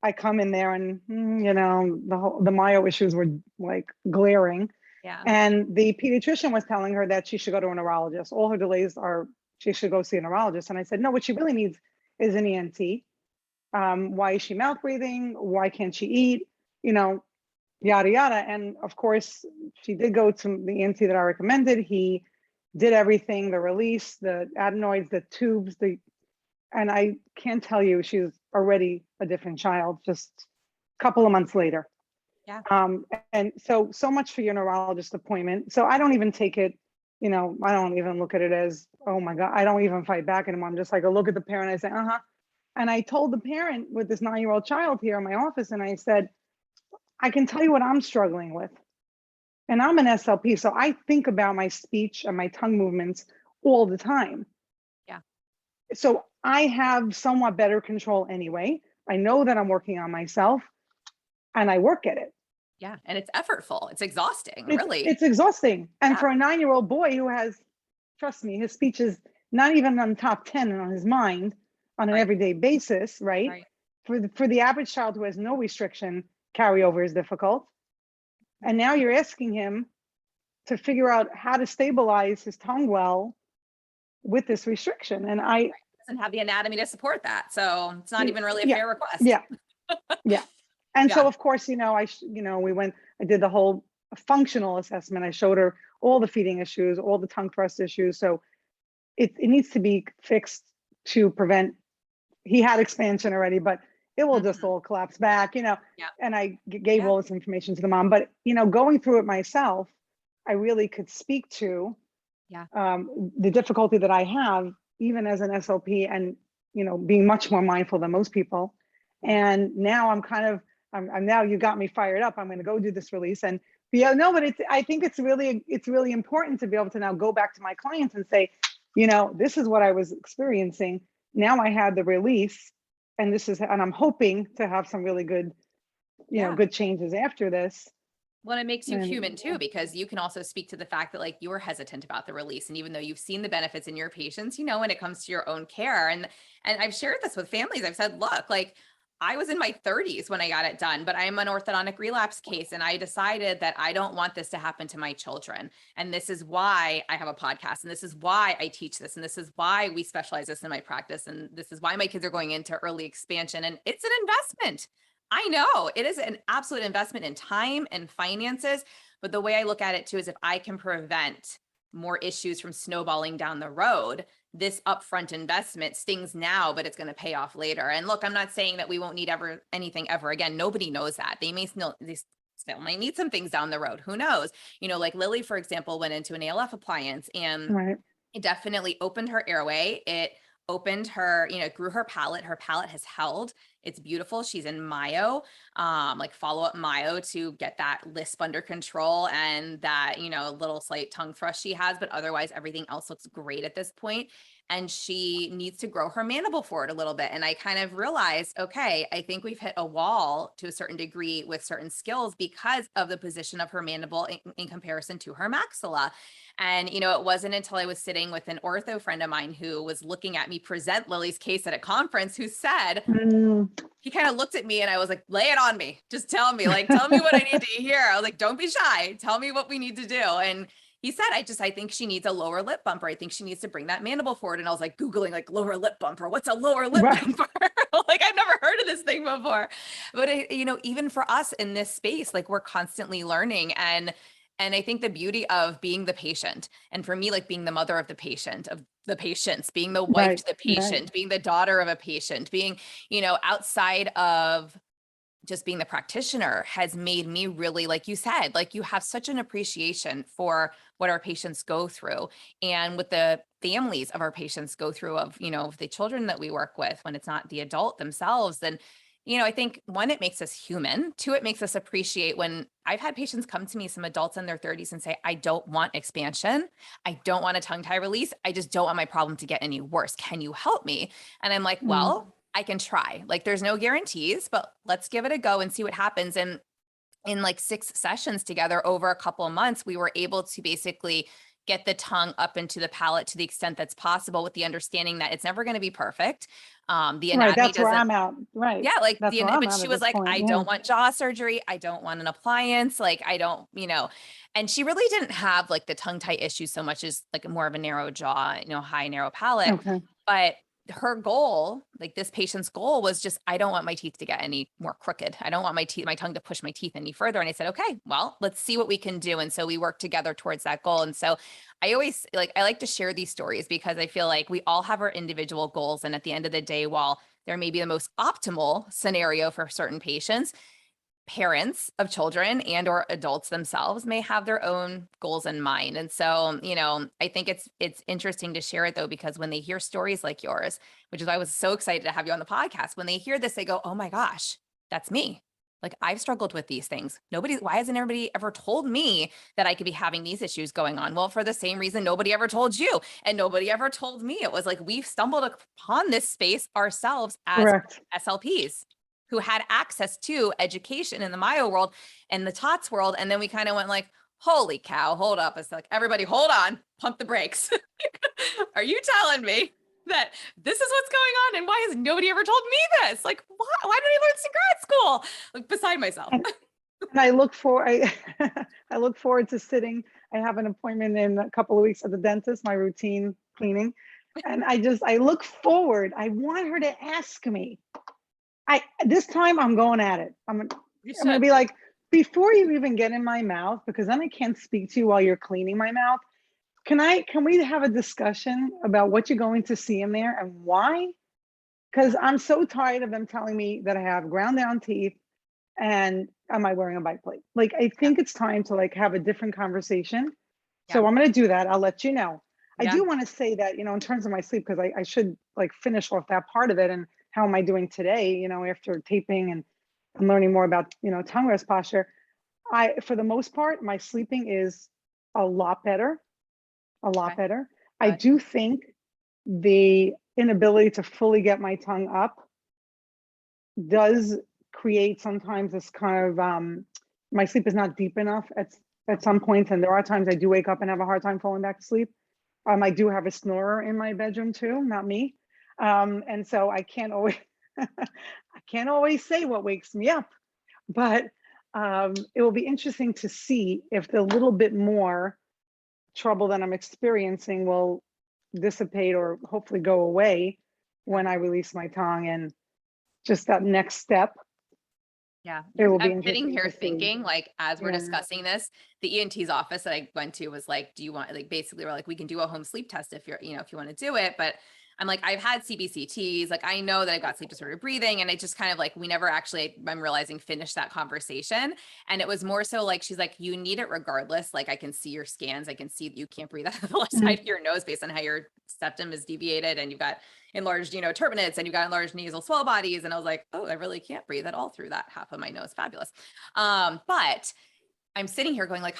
I come in there, and the myo issues were like glaring. Yeah. And the pediatrician was telling her that she should go to a neurologist. All her delays are she should go see a neurologist. And I said, no, what she really needs is an ENT. Why is she mouth breathing? Why can't she eat? Yada, yada. And of course, she did go to the ENT that I recommended. He did everything, the release, the adenoids, the tubes, and I can't tell you, she's already a different child just a couple of months later. Yeah. And so much for your neurologist appointment. So I don't even take it, I don't even look at it as, oh my God, I don't even fight back anymore. I'm just like, I look at the parent, I say, And I told the parent with this 9-year-old child here in my office, and I said, I can tell you what I'm struggling with. And I'm an SLP, so I think about my speech and my tongue movements all the time. Yeah. So I have somewhat better control anyway. I know that I'm working on myself, and I work at it. Yeah. And it's effortful. It's exhausting, really. It's exhausting. And Yeah. for a 9-year-old boy who has, trust me, his speech is not even on top 10 on his mind on an everyday basis, right? For the average child who has no restriction, carryover is difficult. And now you're asking him to figure out how to stabilize his tongue well with this restriction. And I doesn't have the anatomy to support that. So it's not even really a fair request. Yeah. Yeah. And so, of course, I did the whole functional assessment. I showed her all the feeding issues, all the tongue thrust issues. So it needs to be fixed to prevent, he had expansion already, but it will just all collapse back, And I gave all this information to the mom, but, going through it myself, I really could speak to the difficulty that I have, even as an SLP, and, being much more mindful than most people. And now I'm now you got me fired up. I'm going to go do this release. And but I think it's really important to be able to now go back to my clients and say, this is what I was experiencing. Now I had the release, and I'm hoping to have some really good, good changes after this. Well, it makes you human too, because you can also speak to the fact that you were hesitant about the release. And even though you've seen the benefits in your patients, when it comes to your own care, and I've shared this with families, I've said, look, I was in my 30s when I got it done, but I'm an orthodontic relapse case. And I decided that I don't want this to happen to my children. And this is why I have a podcast. And this is why I teach this. And this is why we specialize this in my practice. And this is why my kids are going into early expansion. And it's an investment. I know it is an absolute investment in time and finances. But the way I look at it too is if I can prevent more issues from snowballing down the road, this upfront investment stings now, but it's going to pay off later. And look, I'm not saying that we won't need anything ever again. Nobody knows that. They still might need some things down the road. Who knows? Like Lily, for example, went into an ALF appliance, and it definitely opened her airway. It opened her, grew her palate. Her palate has held. It's beautiful. She's in myo, follow-up myo to get that lisp under control and that, little slight tongue thrust she has, but otherwise everything else looks great at this point. And she needs to grow her mandible forward a little bit. And I kind of realized, okay, I think we've hit a wall to a certain degree with certain skills because of the position of her mandible in comparison to her maxilla. And, it wasn't until I was sitting with an ortho friend of mine who was looking at me present Lily's case at a conference, who said, he kind of looked at me and I was like, lay it on me. Just tell me, tell me what I need to hear. I was like, don't be shy. Tell me what we need to do. And he said, I think she needs a lower lip bumper. I think she needs to bring that mandible forward. And I was like, Googling like lower lip bumper. What's a lower lip Right. bumper? Like I've never heard of this thing before. But you know, even for us in this space, like we're constantly learning. And I think the beauty of being the patient, and for me, like being the mother of the patient, of the patients, being the wife to the patient, being the daughter of a patient, being, you know, outside of just being the practitioner has made me really, like you said, like you have such an appreciation for what our patients go through and what the families of our patients go through, of, you know, the children that we work with when it's not the adult themselves. And, you know, I think one, it makes us human. Two, it makes us appreciate when I've had patients come to me, some adults in their 30s, and say, I don't want expansion. I don't want a tongue tie release. I just don't want my problem to get any worse. Can you help me? And I'm like, well, I can try. Like there's no guarantees, but let's give it a go and see what happens. And in like 6 sessions together over a couple of months, we were able to basically get the tongue up into the palate to the extent that's possible, with the understanding that it's never going to be perfect. The anatomy That's where doesn't, I'm out. Right. yeah, like That's where I'm but out she at was this like, point. I Yeah. don't want jaw surgery. I don't want an appliance. Like I don't, you know, and she really didn't have like the tongue tie issues so much as like more of a narrow jaw, you know, high, narrow palate. Okay. But her goal, like this patient's goal, was just, I don't want my teeth to get any more crooked. I don't want my tongue to push my teeth any further. And I said, okay, well, let's see what we can do. And so we worked together towards that goal. And so I always I like to share these stories because I feel like we all have our individual goals. And at the end of the day, while there may be the most optimal scenario for certain patients, parents of children and or adults themselves may have their own goals in mind. And so, you know, I think it's interesting to share it though, because when they hear stories like yours, which is why I was so excited to have you on the podcast, when they hear this, they go, oh my gosh, that's me. Like I've struggled with these things. Why hasn't everybody ever told me that I could be having these issues going on? Well, for the same reason, nobody ever told you and nobody ever told me. It was like, we've stumbled upon this space ourselves as Correct. SLPs who had access to education in the myo world and the TOTs world. And then we kind of went like, holy cow, hold up. It's like, everybody hold on, pump the brakes. Are you telling me that this is what's going on? And why has nobody ever told me this? Like, why did I learn this in grad school? Like beside myself. And I look for, I look forward to sitting. I have an appointment in a couple of weeks at the dentist, my routine cleaning. And I look forward. I want her to ask me. This time I'm going at it. I'm gonna be like, before you even get in my mouth, because then I can't speak to you while you're cleaning my mouth. Can we have a discussion about what you're going to see in there and why? Because I'm so tired of them telling me that I have ground down teeth and am I wearing a bite plate? Like, I think it's time to like have a different conversation. So I'm going to do that. I'll let you know. I do want to say that, you know, in terms of my sleep, because I should like finish off that part of it. And how am I doing today, you know, after taping and I'm learning more about, you know, tongue rest posture. For the most part, my sleeping is a lot better, I do think the inability to fully get my tongue up does create sometimes this kind of, my sleep is not deep enough at some points. And there are times I do wake up and have a hard time falling back to sleep. I do have a snorer in my bedroom too, not me. And so I can't always, I can't always say what wakes me up, but it will be interesting to see if the little bit more trouble that I'm experiencing will dissipate or hopefully go away when I release my tongue, and just that next step. Yeah. It will be I'm sitting here thinking, like, as we're Yeah. discussing this, the ENT's office that I went to was like, do you want, like, basically we're like, we can do a home sleep test if you're, you know, if you want to do it. But I'm like, I've had CBCTs, like, I know that I've got sleep disordered breathing. And it just kind of like, we never actually, I'm realizing, finished that conversation. And it was more so like, she's like, you need it regardless. Like, I can see your scans. I can see that you can't breathe out of the left side of your nose based on how your septum is deviated. And you've got enlarged, you know, turbinates, and you've got enlarged nasal swell bodies. And I was like, oh, I really can't breathe at all through that half of my nose. Fabulous. But I'm sitting here going like,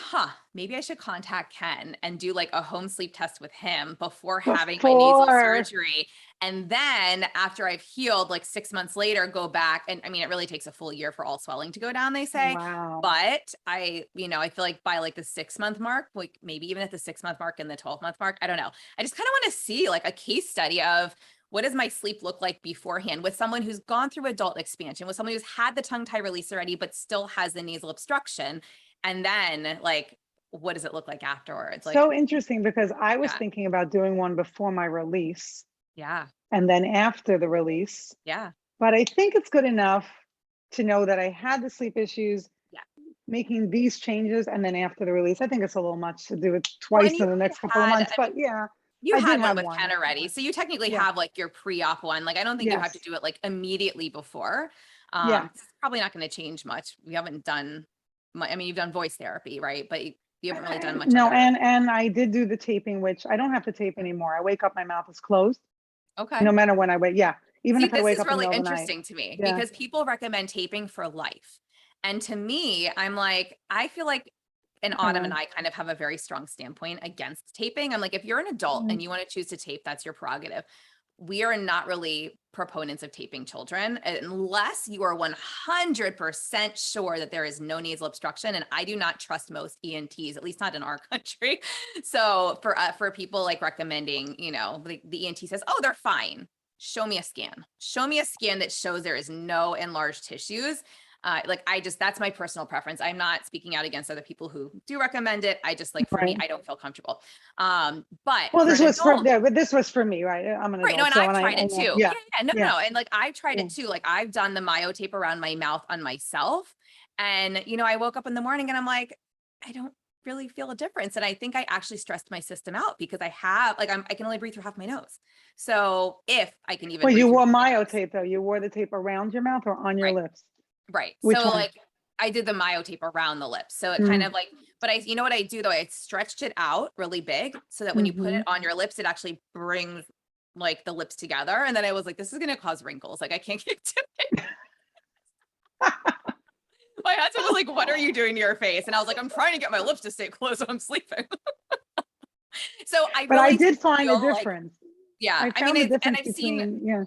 maybe I should contact Ken and do like a home sleep test with him before having my nasal surgery. And then after I've healed, like 6 months later, go back. And I mean, it really takes a full year for all swelling to go down, they say. Wow. But I feel like by like the 6-month mark, like maybe even at the 6-month mark and the 12-month mark, I don't know. I just kind of want to see like a case study of what does my sleep look like beforehand with someone who's gone through adult expansion, with someone who's had the tongue tie release already, but still has the nasal obstruction. And then like what does it look like afterwards? Like, So interesting, because I was yeah, thinking about doing one before my release yeah, and then after the release, yeah, but I think it's good enough to know that I had the sleep issues, yeah. making these changes, and then after the release. I think it's a little much to do it Well, and twice in the next couple of months, but yeah, you I did had one have with one. Ken already. So you technically Yeah. have like your pre-op one. Like, I don't think you have to Yes. do it like immediately before. Yeah. It's probably not going to change much. We haven't done, I mean, you've done voice therapy, right? But you haven't really done much No, other. and I did do the taping, which I don't have to tape anymore. I wake up, my mouth is closed, Okay. no matter when I wake. Yeah. Even See, if I this wake is up in the really middle of the night. interesting to me Yeah. because people recommend taping for life. And to me, I'm like, I feel like, and Autumn and I kind of have a very strong standpoint against taping. I'm like, if you're an adult and you want to choose to tape, that's your prerogative. We are not really proponents of taping children unless you are 100% sure that there is no nasal obstruction. And I do not trust most ENTs, at least not in our country. So for people like recommending, you know, the ENT says, oh, they're fine. Show me a scan. Show me a scan that shows there is no enlarged tissues. That's my personal preference. I'm not speaking out against other people who do recommend it. I just, like, for me, Right. I don't feel comfortable. But Well, for this an was for adult, but this was for me, right? I'm an right. No, adult, and so I've I tried it know. too. Yeah. Yeah. No. And like, I've tried Yeah. it too. Like, I've done the myotape around my mouth on myself. And, you know, I woke up in the morning and I'm like, I don't really feel a difference. And I think I actually stressed my system out because I can only breathe through half my nose. So if I can even Well, breathe you through wore my nose, myotape though. You wore the tape around your mouth or on your right. lips? Right. Which So one? like I did the myotape around the lips. So it kind Mm. of like, but you know what I do though? I stretched it out really big so that when you put Mm-hmm. it on your lips, it actually brings like the lips together. And then I was like, this is going to cause wrinkles. Like, I can't keep doing it. My husband was like, what are you doing to your face? And I was like, I'm trying to get my lips to stay closed when I'm sleeping. So I But I really did find a feel like, difference. yeah, I I mean, found the and difference I've seen, between, yeah.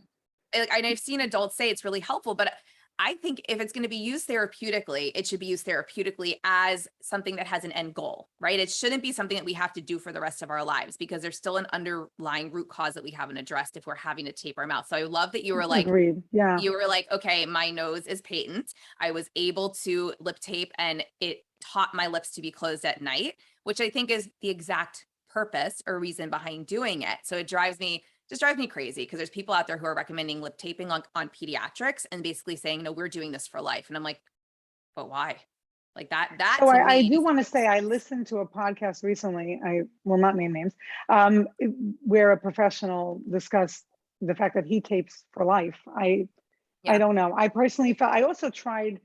and I've seen adults say it's really helpful, but I think if it's going to be used therapeutically, it should be used therapeutically as something that has an end goal, right? It shouldn't be something that we have to do for the rest of our lives because there's still an underlying root cause that we haven't addressed if we're having to tape our mouth. So I love that Agreed. Yeah. you were like, okay, my nose is patent. I was able to lip tape and it taught my lips to be closed at night, which I think is the exact purpose or reason behind doing it. So it drives me crazy because there's people out there who are recommending lip taping on pediatrics and basically saying, no, we're doing this for life. And I'm like, but why? Like that So to I me. do want to say I listened to a podcast recently. I will not name names, where a professional discussed the fact that he tapes for life. I don't know. I personally felt I also tried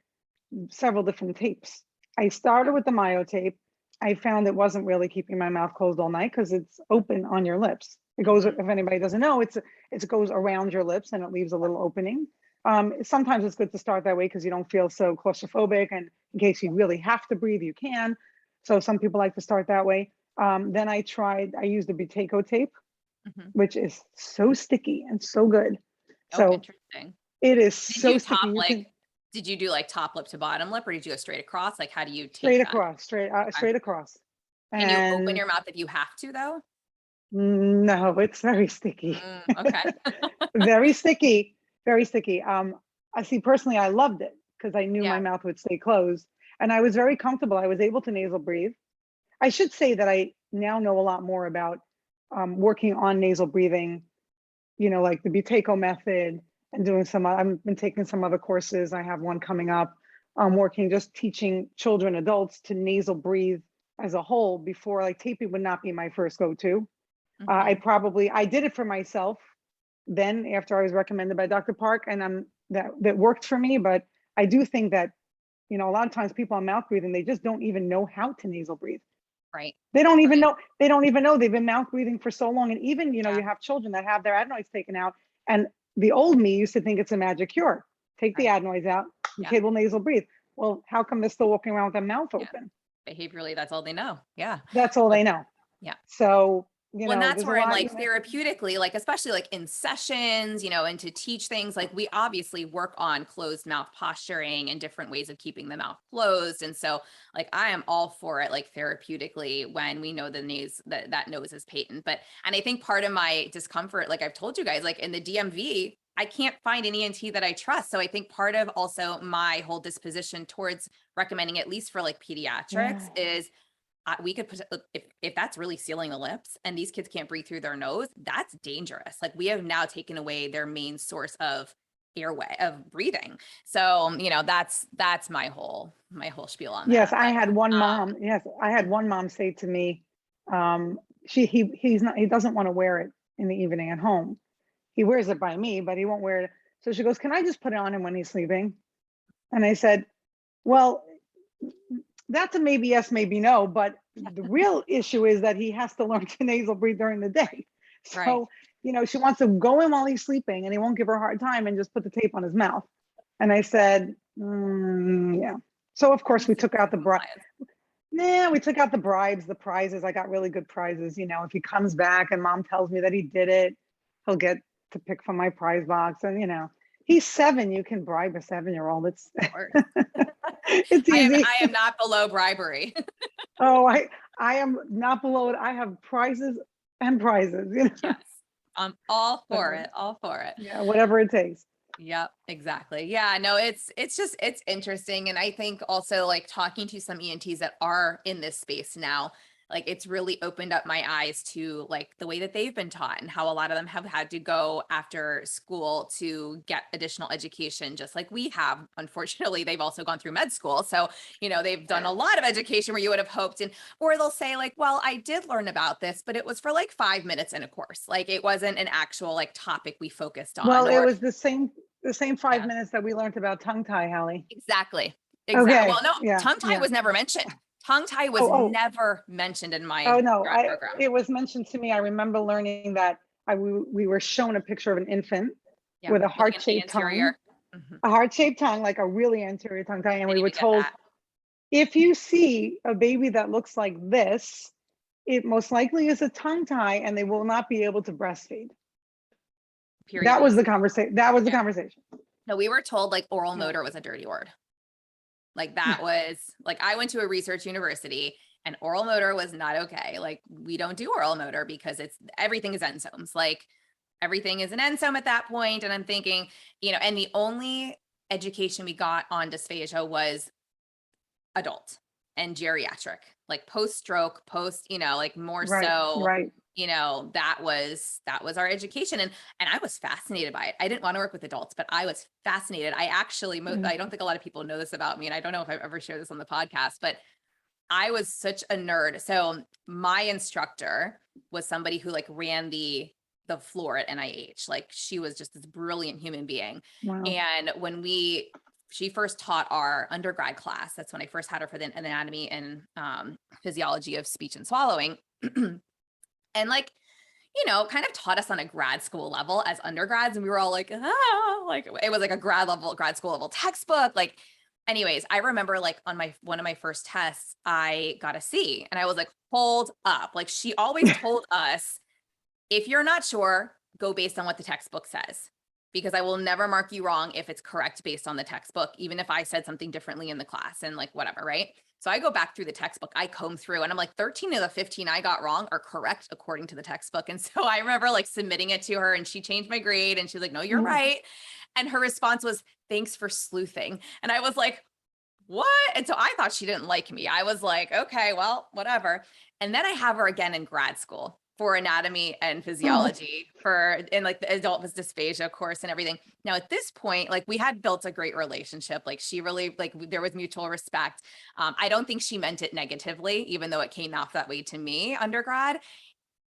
several different tapes. I started with the myotape. I found it wasn't really keeping my mouth closed all night because it's open on your lips. It goes, if anybody doesn't know, it goes around your lips and it leaves a little opening. Sometimes it's good to start that way because you don't feel so claustrophobic, and in case you really have to breathe, you can. So some people like to start that way. Then I used the Buteyko tape, which is so sticky and so good. So Interesting. it is Did so you sticky. did you do like top lip to bottom lip or did you go straight across? Like, how do you tape straight that? across, straight across. Can you open your mouth if you have to though? No, it's very sticky. Okay. Very sticky, very sticky. I see personally, I loved it because I knew my Yeah. mouth would stay closed and I was very comfortable. I was able to nasal breathe. I should say that I now know a lot more about working on nasal breathing, like the Buteyko method and doing I've been taking some other courses. I have one coming up. I'm working, just teaching children, adults to nasal breathe as a whole before, like, taping would not be my first go-to. I did it for myself then after I was recommended by Dr. Park, and that worked for me. But I do think that, a lot of times people on mouth breathing, they just don't even know how to nasal breathe. Right. They don't even know. They don't even know they've been mouth breathing for so long. And even, you Yeah. have children that have their adenoids taken out. And the old me used to think it's a magic cure. Take the adenoids out, the kid will nasal breathe. Well, how come they're still walking around with their mouth open? Behaviorally, that's all they know. Yeah. That's all they know. Yeah. So, Well, and that's there's where a I'm lot, like therapeutically, like, especially like in sessions, and to teach things, like we obviously work on closed mouth posturing and different ways of keeping the mouth closed. And so like, I am all for it, like therapeutically, when we know the nose, that nose is patent. And I think part of my discomfort, like I've told you guys, like in the DMV, I can't find an ENT that I trust. So I think part of also my whole disposition towards recommending, at least for like pediatrics, is we could put, if that's really sealing the lips and these kids can't breathe through their nose, that's dangerous. Like we have now taken away their main source of airway of breathing. So, that's my whole spiel on Yes, that. I had one mom. Yes, I had one mom say to me, he doesn't want to wear it in the evening at home. He wears it by me, but he won't wear it. So she goes, "Can I just put it on him when he's sleeping?" And I said, "Well, that's a maybe yes, maybe no, but the real issue is that he has to learn to nasal breathe during the day." So, right. She wants to go in while he's sleeping and he won't give her a hard time and just put the tape on his mouth. And I said, yeah. So of course we took out the we took out the bribes, the prizes. I got really good prizes. If he comes back and mom tells me that he did it, he'll get to pick from my prize box. And he's 7. You can bribe a 7-year-old. It's it's easy. I am not below bribery. Oh, I am not below it. I have prizes and prizes. Yes, I'm all for it. All for it. Yeah, whatever it takes. Yep, exactly. Yeah, no, it's interesting. And I think also like talking to some ENTs that are in this space now, like it's really opened up my eyes to like the way that they've been taught and how a lot of them have had to go after school to get additional education, just like we have. Unfortunately, they've also gone through med school. So, they've done a lot of education where you would have hoped, or they'll say like, well, I did learn about this, but it was for like 5 minutes in a course. Like it wasn't an actual like topic we focused on. Well, it was the same 5 minutes that we learned about tongue tie, Hallie. Exactly. Okay. Well, no, tongue tie was never mentioned. Tongue tie was never mentioned in my grad program. It was mentioned to me. I remember learning that we were shown a picture of an infant with a heart-shaped tongue, a heart-shaped tongue, like a really anterior tongue tie. And we were told, if you see a baby that looks like this, it most likely is a tongue tie and they will not be able to breastfeed. Period. That was the conversation. The conversation. No, we were told like oral motor was a dirty word. Like that was like, I went to a research university and oral motor was not okay. Like we don't do oral motor because everything is ensomes. Like everything is an ensome at that point. And I'm thinking, and the only education we got on dysphagia was adult and geriatric, like post-stroke, like more so. Right. That was our education. And I was fascinated by it. I didn't want to work with adults, but I was fascinated. I actually, I don't think a lot of people know this about me. And I don't know if I've ever shared this on the podcast, but I was such a nerd. So my instructor was somebody who like ran the floor at NIH. Like she was just this brilliant human being. Wow. And when she first taught our undergrad class, that's when I first had her for the anatomy and physiology of speech and swallowing. And like, kind of taught us on a grad school level as undergrads. And we were all like, like it was like a grad school level textbook. Like, anyways, I remember like on one of my first tests, I got a C and I was like, hold up. Like she always told us, if you're not sure, go based on what the textbook says, because I will never mark you wrong if it's correct based on the textbook, even if I said something differently in the class and like whatever. Right. So I go back through the textbook, I comb through and I'm like 13 of the 15 I got wrong are correct according to the textbook. And so I remember like submitting it to her and she changed my grade and she was like, no, you're right. And her response was, thanks for sleuthing. And I was like, what? And so I thought she didn't like me. I was like, okay, well, whatever. And then I have her again in grad school for anatomy and physiology in like the adult with dysphagia course and everything. Now at this point, like we had built a great relationship. Like she really, like there was mutual respect. I don't think she meant it negatively, even though it came off that way to me undergrad,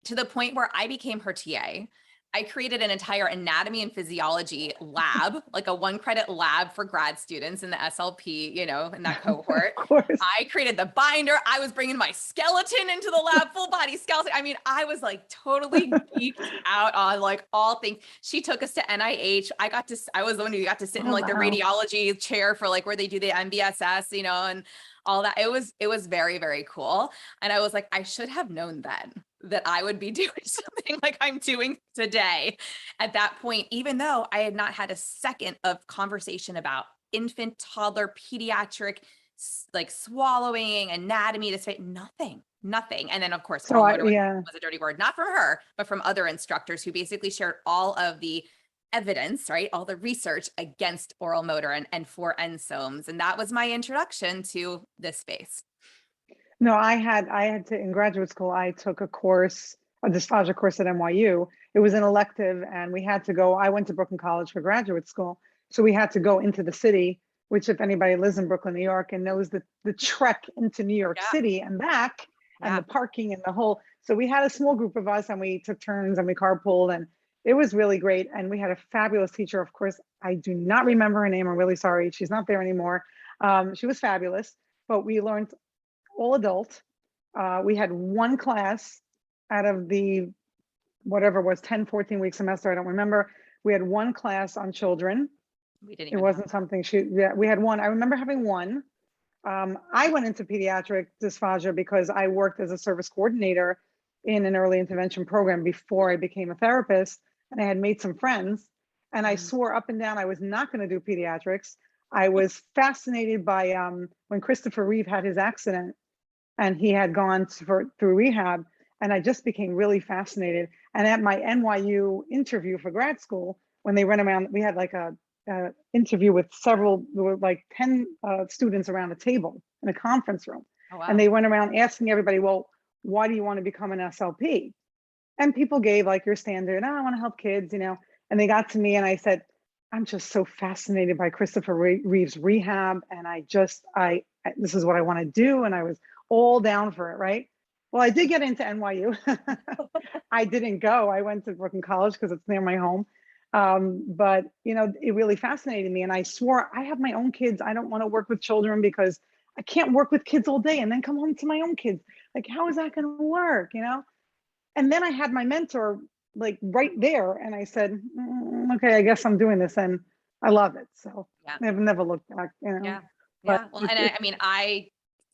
to the point where I became her TA. I created an entire anatomy and physiology lab, like a 1-credit lab for grad students in the SLP, in that cohort. I created the binder. I was bringing my skeleton into the lab, full body skeleton. I mean, I was like totally geeked out on like all things. She took us to NIH. I was the one who got to sit in like the radiology chair for like where they do the MBSS, and all that. It was very, very cool. And I was like, I should have known then that I would be doing something like I'm doing today at that point, even though I had not had a second of conversation about infant, toddler, pediatric, like swallowing, anatomy, nothing. And then of course, was a dirty word, not from her, but from other instructors who basically shared all of the evidence, right? All the research against oral motor and for ensomes. And that was my introduction to this space. No, I had to, in graduate school, I took a course, a dysphagia course at NYU. It was an elective and we had to go, I went to Brooklyn College for graduate school. So we had to go into the city, which if anybody lives in Brooklyn, New York and knows the trek into New York Yeah. City and back and Yeah. the parking and the whole, so we had a small group of us and we took turns and we carpooled and it was really great. And we had a fabulous teacher. Of course, I do not remember her name. I'm really sorry. She's not there anymore. She was fabulous, but we learned all adult. We had one class out of the, whatever it was, 10, 14-week semester, I don't remember. We had one class on children. We didn't It even wasn't something we had one. I remember having one. I went into pediatric dysphagia because I worked as a service coordinator in an early intervention program before I became a therapist, and I had made some friends, and I swore up and down I was not going to do pediatrics. I was fascinated by when Christopher Reeve had his accident and he had gone through rehab, and I just became really fascinated. And at my NYU interview for grad school, when they went around, we had like a interview with several, there were like 10 students around a table in a conference room. Oh, wow. And they went around asking everybody, well, why do you want to become an SLP? And people gave like your standard, oh, I want to help kids, you know. And they got to me and I said, I'm just so fascinated by Christopher Reeve's rehab. And this is what I want to do. And I was all down for it, right? Well, I did get into NYU. I didn't go. I went to Brooklyn College because it's near my home. But you know, it really fascinated me. And I swore I have my own kids. I don't want to work with children because I can't work with kids all day and then come home to my own kids. Like, how is that going to work? You know? And then I had my mentor like right there. And I said, okay, I guess I'm doing this. And I love it. So Yeah. I've never looked back, you know? Yeah. But Yeah. Well, and I mean, I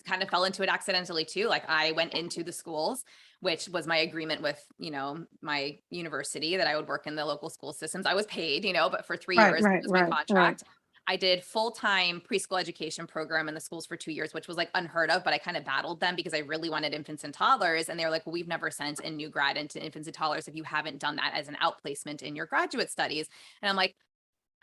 kind of fell into it accidentally too. Like I went into the schools, which was my agreement with, you know, my university that I would work in the local school systems. I was paid, you know, but for 3 years was my contract. I did full-time preschool education program in the schools for 2 years, which was like unheard of, but I kind of battled them because I really wanted infants and toddlers. And they were like, well, we've never sent a new grad into infants and toddlers if you haven't done that as an outplacement in your graduate studies. And I'm like,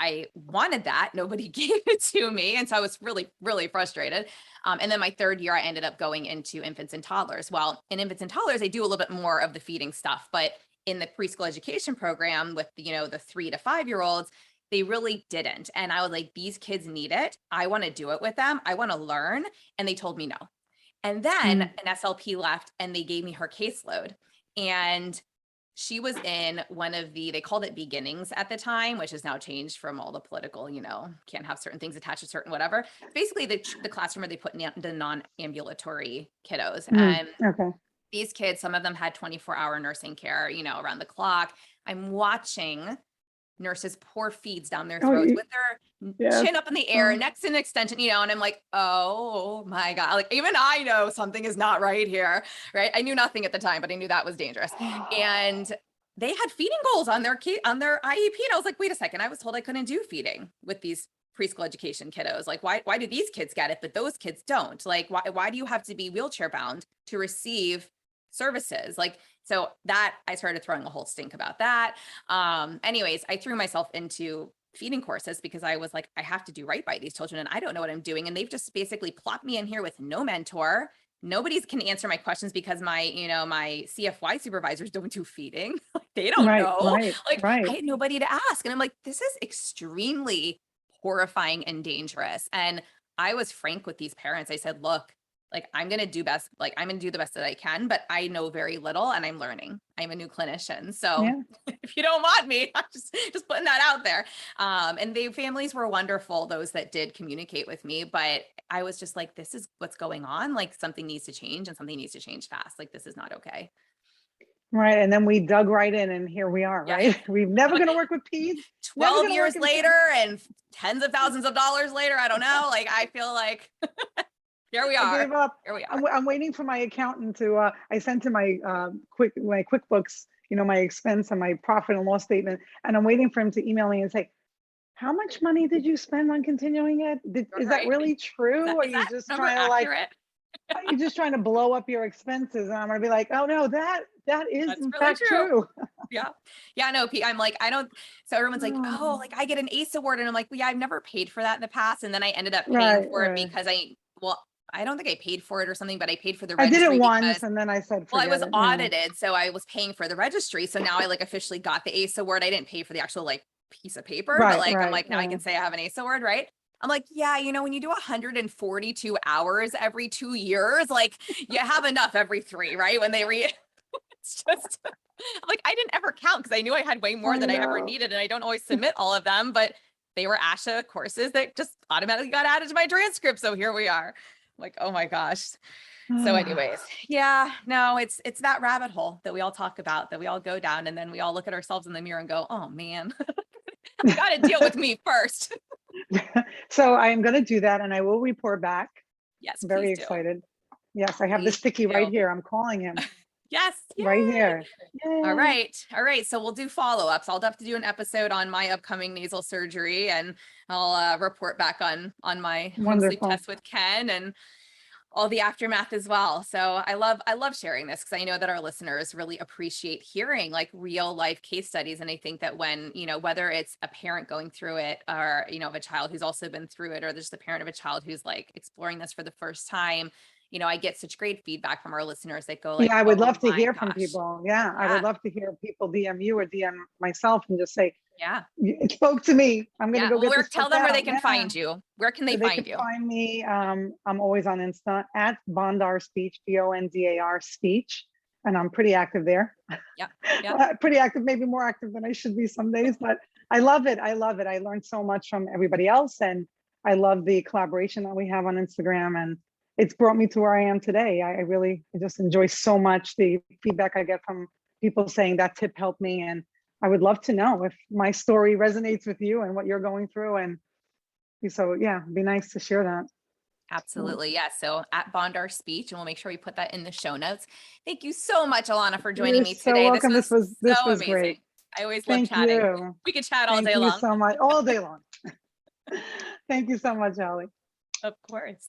I wanted that. Nobody gave it to me. And so I was really, really frustrated. And then my third year, I ended up going into infants and toddlers. Well, in infants and toddlers, they do a little bit more of the feeding stuff, but in the preschool education program with, you know, the 3 to 5 year olds, they really didn't. And I was like, these kids need it. I want to do it with them. I want to learn. And they told me no. And then an SLP left and they gave me her caseload. And she was in one of they called it beginnings at the time, which has now changed from all the political, you know, can't have certain things attached to certain whatever. Basically the classroom where they put the non-ambulatory kiddos. And these kids, some of them had 24-hour nursing care, you know, around the clock. I'm watching nurses pour feeds down their throats with their chin up in the air, necks in extension, you know, and I'm like, oh my God, like even I know something is not right here, right? I knew nothing at the time, but I knew that was dangerous. And they had feeding goals on their IEP. And I was like, wait a second, I was told I couldn't do feeding with these preschool education kiddos. Like, why do these kids get it, but those kids don't? Like, why do you have to be wheelchair bound to receive services? Like, so that I started throwing a whole stink about that. Anyways, I threw myself into feeding courses because I was like, I have to do right by these children and I don't know what I'm doing. And they've just basically plopped me in here with no mentor. Nobody can answer my questions because my CFY supervisors don't do feeding. They don't know. I had nobody to ask. And I'm like, this is extremely horrifying and dangerous. And I was frank with these parents. I said, look, like, I'm going to do best. Like, I'm going to do the best that I can, but I know very little and I'm learning. I'm a new clinician. So if you don't want me, I'm just putting that out there. And the families were wonderful, those that did communicate with me, but I was just like, this is what's going on. Like, something needs to change and something needs to change fast. Like, this is not okay. Right. And then we dug right in and here we are, right? We're never going to work with peds. 12 years later and tens of thousands of dollars later. I don't know. Like, I feel like here we are. I gave up. Here we are. I'm waiting for my accountant to, I sent him my QuickBooks, you know, my expense and my profit and loss statement. And I'm waiting for him to email me and say, how much money did you spend on continuing it? Is that really true? Or are you just trying to are you just trying to blow up your expenses? And I'm going to be like, oh no, that's in really fact true. Yeah. No, Pete, I'm like, I don't, so everyone's like, oh, like I get an ACE award. And I'm like, well, yeah, I've never paid for that in the past. And then I ended up paying for it because I don't think I paid for it or something, but I paid for the I registry. did it once and then I said, well, I was forget it. audited, so I was paying for the registry. So now I like officially got the ACE award. I didn't pay for the actual like piece of paper, but like, I'm like, now I can say I have an ACE award, right? I'm like, yeah, you know, when you do 142 hours every 2 years, like you have enough every 3, right? When they it's just, I'm like, I didn't ever count because I knew I had way more than I ever needed. And I don't always submit all of them, but they were ASHA courses that just automatically got added to my transcript. So here we are. I'm like, oh my gosh. So anyways, yeah, no, it's that rabbit hole that we all talk about, that we all go down, and then we all look at ourselves in the mirror and go, oh man, I got to deal with me first. So I am going to do that and I will report back. Yes. Very excited. Yes. I have the sticky right here. I'm calling him. Yes. Yay. Right here. Yay. All right. All right. So we'll do follow-ups. I'll have to do an episode on my upcoming nasal surgery, and I'll report back on my home sleep test with Ken and all the aftermath as well. So I love sharing this because I know that our listeners really appreciate hearing like real life case studies. And I think that when, you know, whether it's a parent going through it or, you know, of a child who's also been through it, or there's the parent of a child who's like exploring this for the first time, you know, I get such great feedback from our listeners that go like, yeah, I would love to hear from people. Yeah, I would love to hear people DM you or DM myself and just say, yeah, it spoke to me. I'm going to go get this. Tell them where they can find you. Where can they find you? Find me. I'm always on Insta at Bondar Speech, Bondar Speech. And I'm pretty active there. Yeah. Pretty active, maybe more active than I should be some days, but I love it. I love it. I learned so much from everybody else. And I love the collaboration that we have on Instagram. And it's brought me to where I am today. I just enjoy so much the feedback I get from people saying that tip helped me. And I would love to know if my story resonates with you and what you're going through. And so, yeah, it'd be nice to share that. Absolutely. Yeah. So at Bondar Speech, and we'll make sure we put that in the show notes. Thank you so much, Alonna, for joining me today. Welcome. This was amazing. Great. I always love chatting. You. We could chat all day long. Thank you so much. All day long. Thank you so much, Hallie. Of course.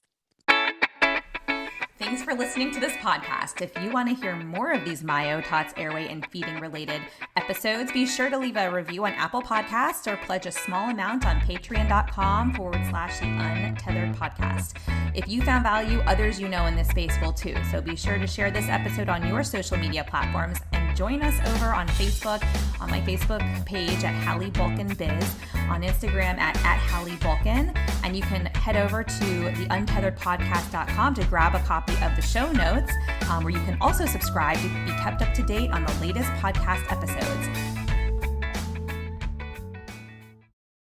Thanks for listening to this podcast. If you want to hear more of these myo, TOTs, airway, and feeding related episodes, be sure to leave a review on Apple Podcasts or pledge a small amount on patreon.com/the Untethered Podcast. If you found value, others you know in this space will too. So be sure to share this episode on your social media platforms and join us over on Facebook, on my Facebook page at Hallie Vulcan Biz, on Instagram at Hallie Vulcan, and you can head over to theuntetheredpodcast.com to grab a copy of the show notes, where you can also subscribe to be kept up to date on the latest podcast episodes.